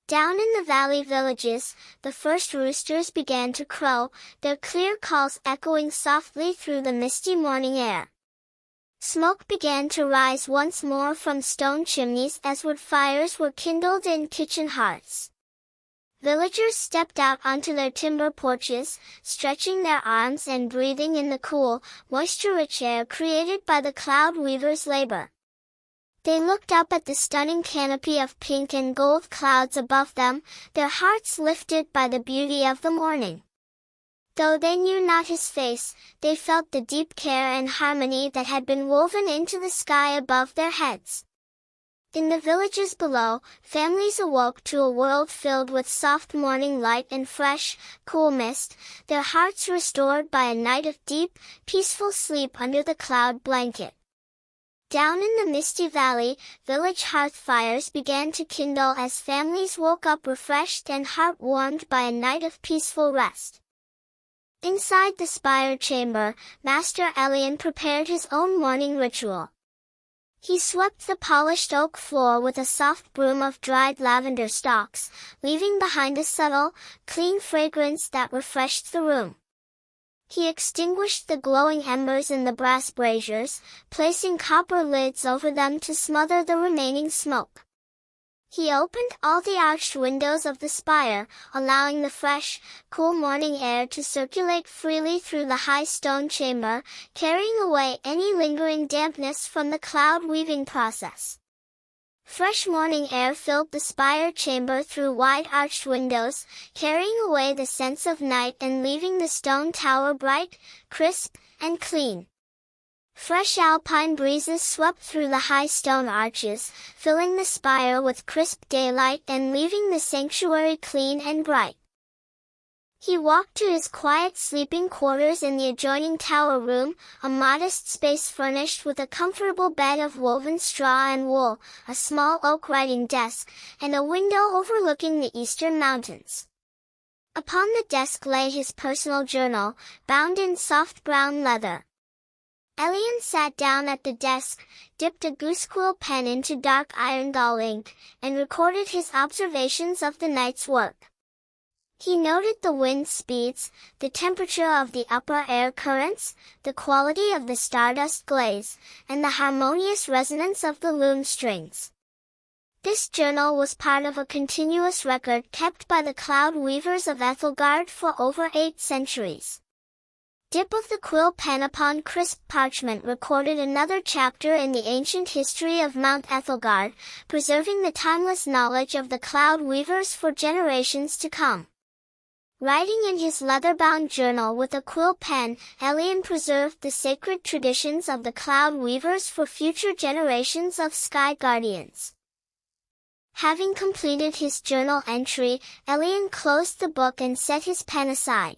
Down in the valley villages, the first roosters began to crow, their clear calls echoing softly through the misty morning air. Smoke began to rise once more from stone chimneys as wood fires were kindled in kitchen hearths. Villagers stepped out onto their timber porches, stretching their arms and breathing in the cool, moisture-rich air created by the cloud weaver's labor. They looked up at the stunning canopy of pink and gold clouds above them, their hearts lifted by the beauty of the morning. Though they knew not his face, they felt the deep care and harmony that had been woven into the sky above their heads. In the villages below, families awoke to a world filled with soft morning light and fresh, cool mist, their hearts restored by a night of deep, peaceful sleep under the cloud blanket. Down in the misty valley, village hearth fires began to kindle as families woke up refreshed and heart-warmed by a night of peaceful rest. Inside the spire chamber, Master Elian prepared his own morning ritual. He swept the polished oak floor with a soft broom of dried lavender stalks, leaving behind a subtle, clean fragrance that refreshed the room. He extinguished the glowing embers in the brass braziers, placing copper lids over them to smother the remaining smoke. He opened all the arched windows of the spire, allowing the fresh, cool morning air to circulate freely through the high stone chamber, carrying away any lingering dampness from the cloud-weaving process. Fresh morning air filled the spire chamber through wide arched windows, carrying away the sense of night and leaving the stone tower bright, crisp, and clean. Fresh alpine breezes swept through the high stone arches, filling the spire with crisp daylight and leaving the sanctuary clean and bright. He walked to his quiet sleeping quarters in the adjoining tower room, a modest space furnished with a comfortable bed of woven straw and wool, a small oak writing desk, and a window overlooking the eastern mountains. Upon the desk lay his personal journal, bound in soft brown leather. Elian sat down at the desk, dipped a goosequill pen into dark iron gall ink, and recorded his observations of the night's work. He noted the wind speeds, the temperature of the upper air currents, the quality of the stardust glaze, and the harmonious resonance of the loom strings. This journal was part of a continuous record kept by the cloud weavers of Ethelgard for over 8 centuries. Dip of the quill pen upon crisp parchment recorded another chapter in the ancient history of Mount Ethelgard, preserving the timeless knowledge of the cloud weavers for generations to come. Writing in his leather-bound journal with a quill pen, Elian preserved the sacred traditions of the cloud weavers for future generations of sky guardians. Having completed his journal entry, Elian closed the book and set his pen aside.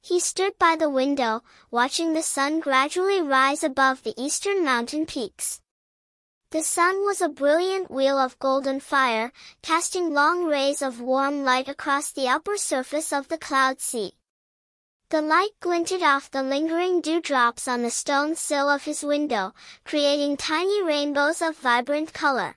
He stood by the window, watching the sun gradually rise above the eastern mountain peaks. The sun was a brilliant wheel of golden fire, casting long rays of warm light across the upper surface of the cloud sea. The light glinted off the lingering dewdrops on the stone sill of his window, creating tiny rainbows of vibrant color.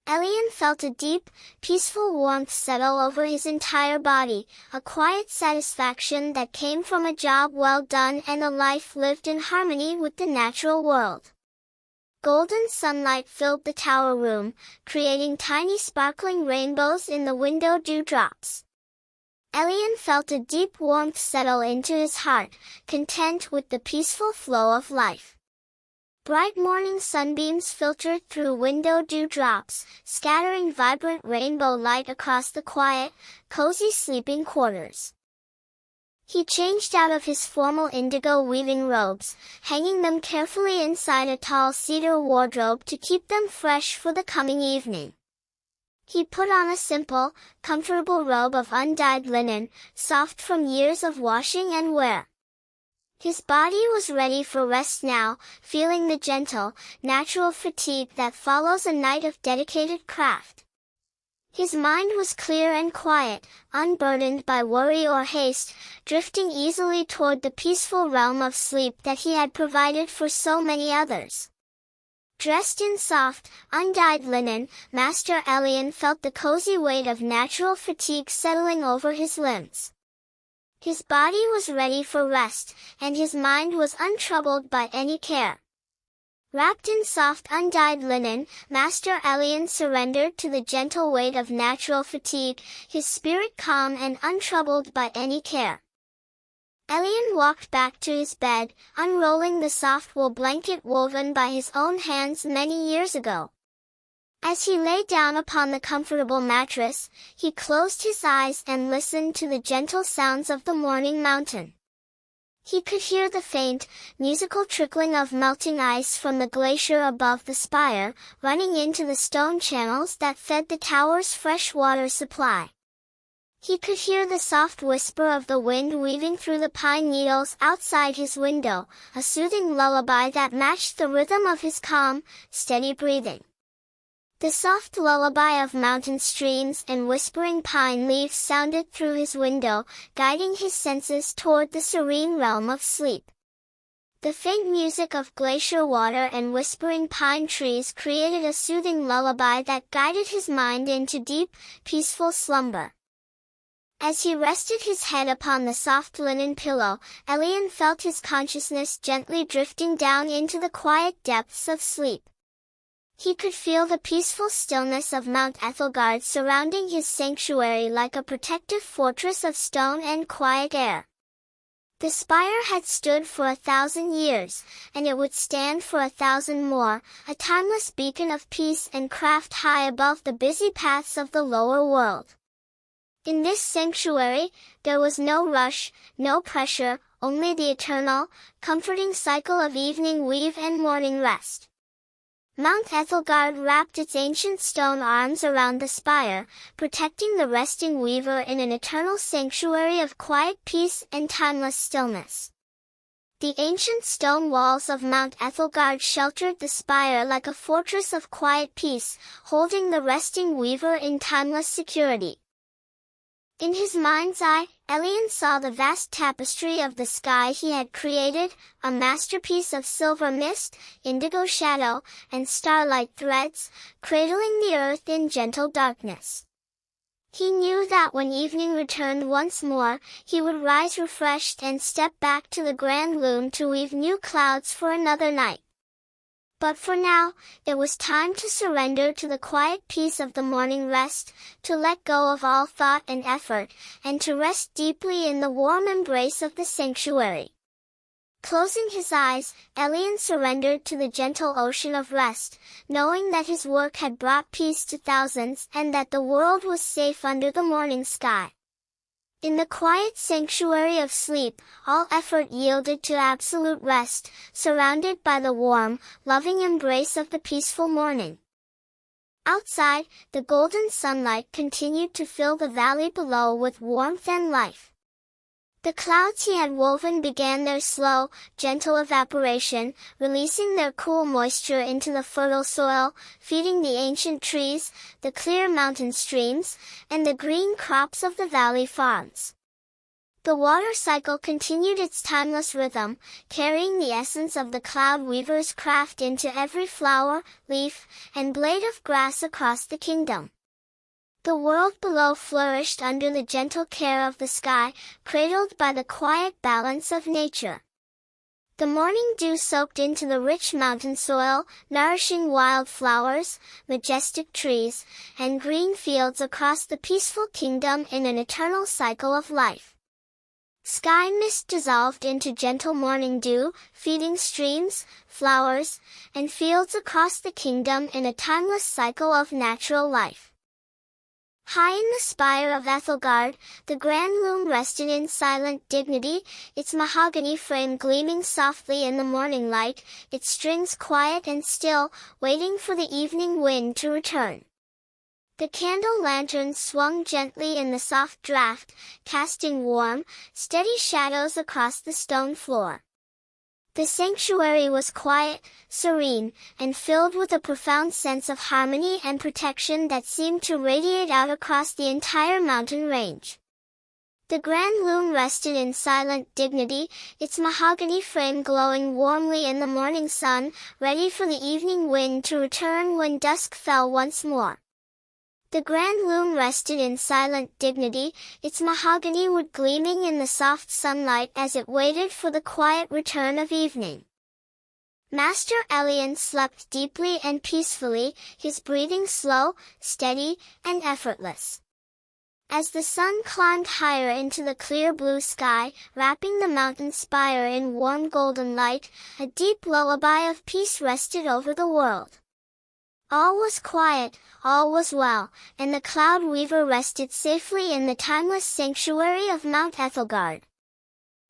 Elian felt a deep, peaceful warmth settle over his entire body, a quiet satisfaction that came from a job well done and a life lived in harmony with the natural world. Golden sunlight filled the tower room, creating tiny sparkling rainbows in the window dewdrops. Elian felt a deep warmth settle into his heart, content with the peaceful flow of life. Bright morning sunbeams filtered through window dewdrops, scattering vibrant rainbow light across the quiet, cozy sleeping quarters. He changed out of his formal indigo weaving robes, hanging them carefully inside a tall cedar wardrobe to keep them fresh for the coming evening. He put on a simple, comfortable robe of undyed linen, soft from years of washing and wear. His body was ready for rest now, feeling the gentle, natural fatigue that follows a night of dedicated craft. His mind was clear and quiet, unburdened by worry or haste, drifting easily toward the peaceful realm of sleep that he had provided for so many others. Dressed in soft, undyed linen, Master Elian felt the cozy weight of natural fatigue settling over his limbs. His body was ready for rest, and his mind was untroubled by any care. Wrapped in soft undyed linen, Master Elian surrendered to the gentle weight of natural fatigue, his spirit calm and untroubled by any care. Elian walked back to his bed, unrolling the soft wool blanket woven by his own hands many years ago. As he lay down upon the comfortable mattress, he closed his eyes and listened to the gentle sounds of the morning mountain. He could hear the faint, musical trickling of melting ice from the glacier above the spire, running into the stone channels that fed the tower's fresh water supply. He could hear the soft whisper of the wind weaving through the pine needles outside his window, a soothing lullaby that matched the rhythm of his calm, steady breathing. The soft lullaby of mountain streams and whispering pine leaves sounded through his window, guiding his senses toward the serene realm of sleep. The faint music of glacier water and whispering pine trees created a soothing lullaby that guided his mind into deep, peaceful slumber. As he rested his head upon the soft linen pillow, Elian felt his consciousness gently drifting down into the quiet depths of sleep. He could feel the peaceful stillness of Mount Ethelgard surrounding his sanctuary like a protective fortress of stone and quiet air. The spire had stood for 1,000 years, and it would stand for 1,000 more, a timeless beacon of peace and craft high above the busy paths of the lower world. In this sanctuary, there was no rush, no pressure, only the eternal, comforting cycle of evening weave and morning rest. Mount Ethelgard wrapped its ancient stone arms around the spire, protecting the resting weaver in an eternal sanctuary of quiet peace and timeless stillness. The ancient stone walls of Mount Ethelgard sheltered the spire like a fortress of quiet peace, holding the resting weaver in timeless security. In his mind's eye, Elian saw the vast tapestry of the sky he had created, a masterpiece of silver mist, indigo shadow, and starlight threads, cradling the earth in gentle darkness. He knew that when evening returned once more, he would rise refreshed and step back to the grand loom to weave new clouds for another night. But for now, it was time to surrender to the quiet peace of the morning rest, to let go of all thought and effort, and to rest deeply in the warm embrace of the sanctuary. Closing his eyes, Elian surrendered to the gentle ocean of rest, knowing that his work had brought peace to thousands and that the world was safe under the morning sky. In the quiet sanctuary of sleep, all effort yielded to absolute rest, surrounded by the warm, loving embrace of the peaceful morning. Outside, the golden sunlight continued to fill the valley below with warmth and life. The clouds he had woven began their slow, gentle evaporation, releasing their cool moisture into the fertile soil, feeding the ancient trees, the clear mountain streams, and the green crops of the valley farms. The water cycle continued its timeless rhythm, carrying the essence of the cloud weaver's craft into every flower, leaf, and blade of grass across the kingdom. The world below flourished under the gentle care of the sky, cradled by the quiet balance of nature. The morning dew soaked into the rich mountain soil, nourishing wild flowers, majestic trees, and green fields across the peaceful kingdom in an eternal cycle of life. Sky mist dissolved into gentle morning dew, feeding streams, flowers, and fields across the kingdom in a timeless cycle of natural life. High in the spire of Ethelgard, the grand loom rested in silent dignity, its mahogany frame gleaming softly in the morning light, its strings quiet and still, waiting for the evening wind to return. The candle lanterns swung gently in the soft draught, casting warm, steady shadows across the stone floor. The sanctuary was quiet, serene, and filled with a profound sense of harmony and protection that seemed to radiate out across the entire mountain range. The grand loom rested in silent dignity, its mahogany frame glowing warmly in the morning sun, ready for the evening wind to return when dusk fell once more. The grand loom rested in silent dignity, its mahogany wood gleaming in the soft sunlight as it waited for the quiet return of evening. Master Elian slept deeply and peacefully, his breathing slow, steady, and effortless. As the sun climbed higher into the clear blue sky, wrapping the mountain spire in warm golden light, a deep lullaby of peace rested over the world. All was quiet, all was well, and the Cloud Weaver rested safely in the timeless sanctuary of Mount Ethelgard.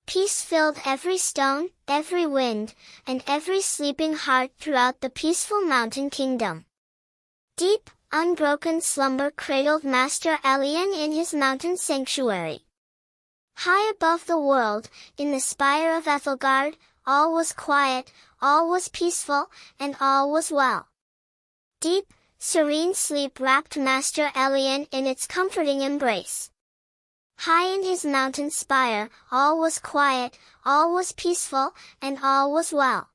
Peace filled every stone, every wind, and every sleeping heart throughout the peaceful mountain kingdom. Deep, unbroken slumber cradled Master Elien in his mountain sanctuary. High above the world, in the spire of Ethelgard, all was quiet, all was peaceful, and all was well. Deep, serene sleep wrapped Master Elien in its comforting embrace. High in his mountain spire, all was quiet, all was peaceful, and all was well.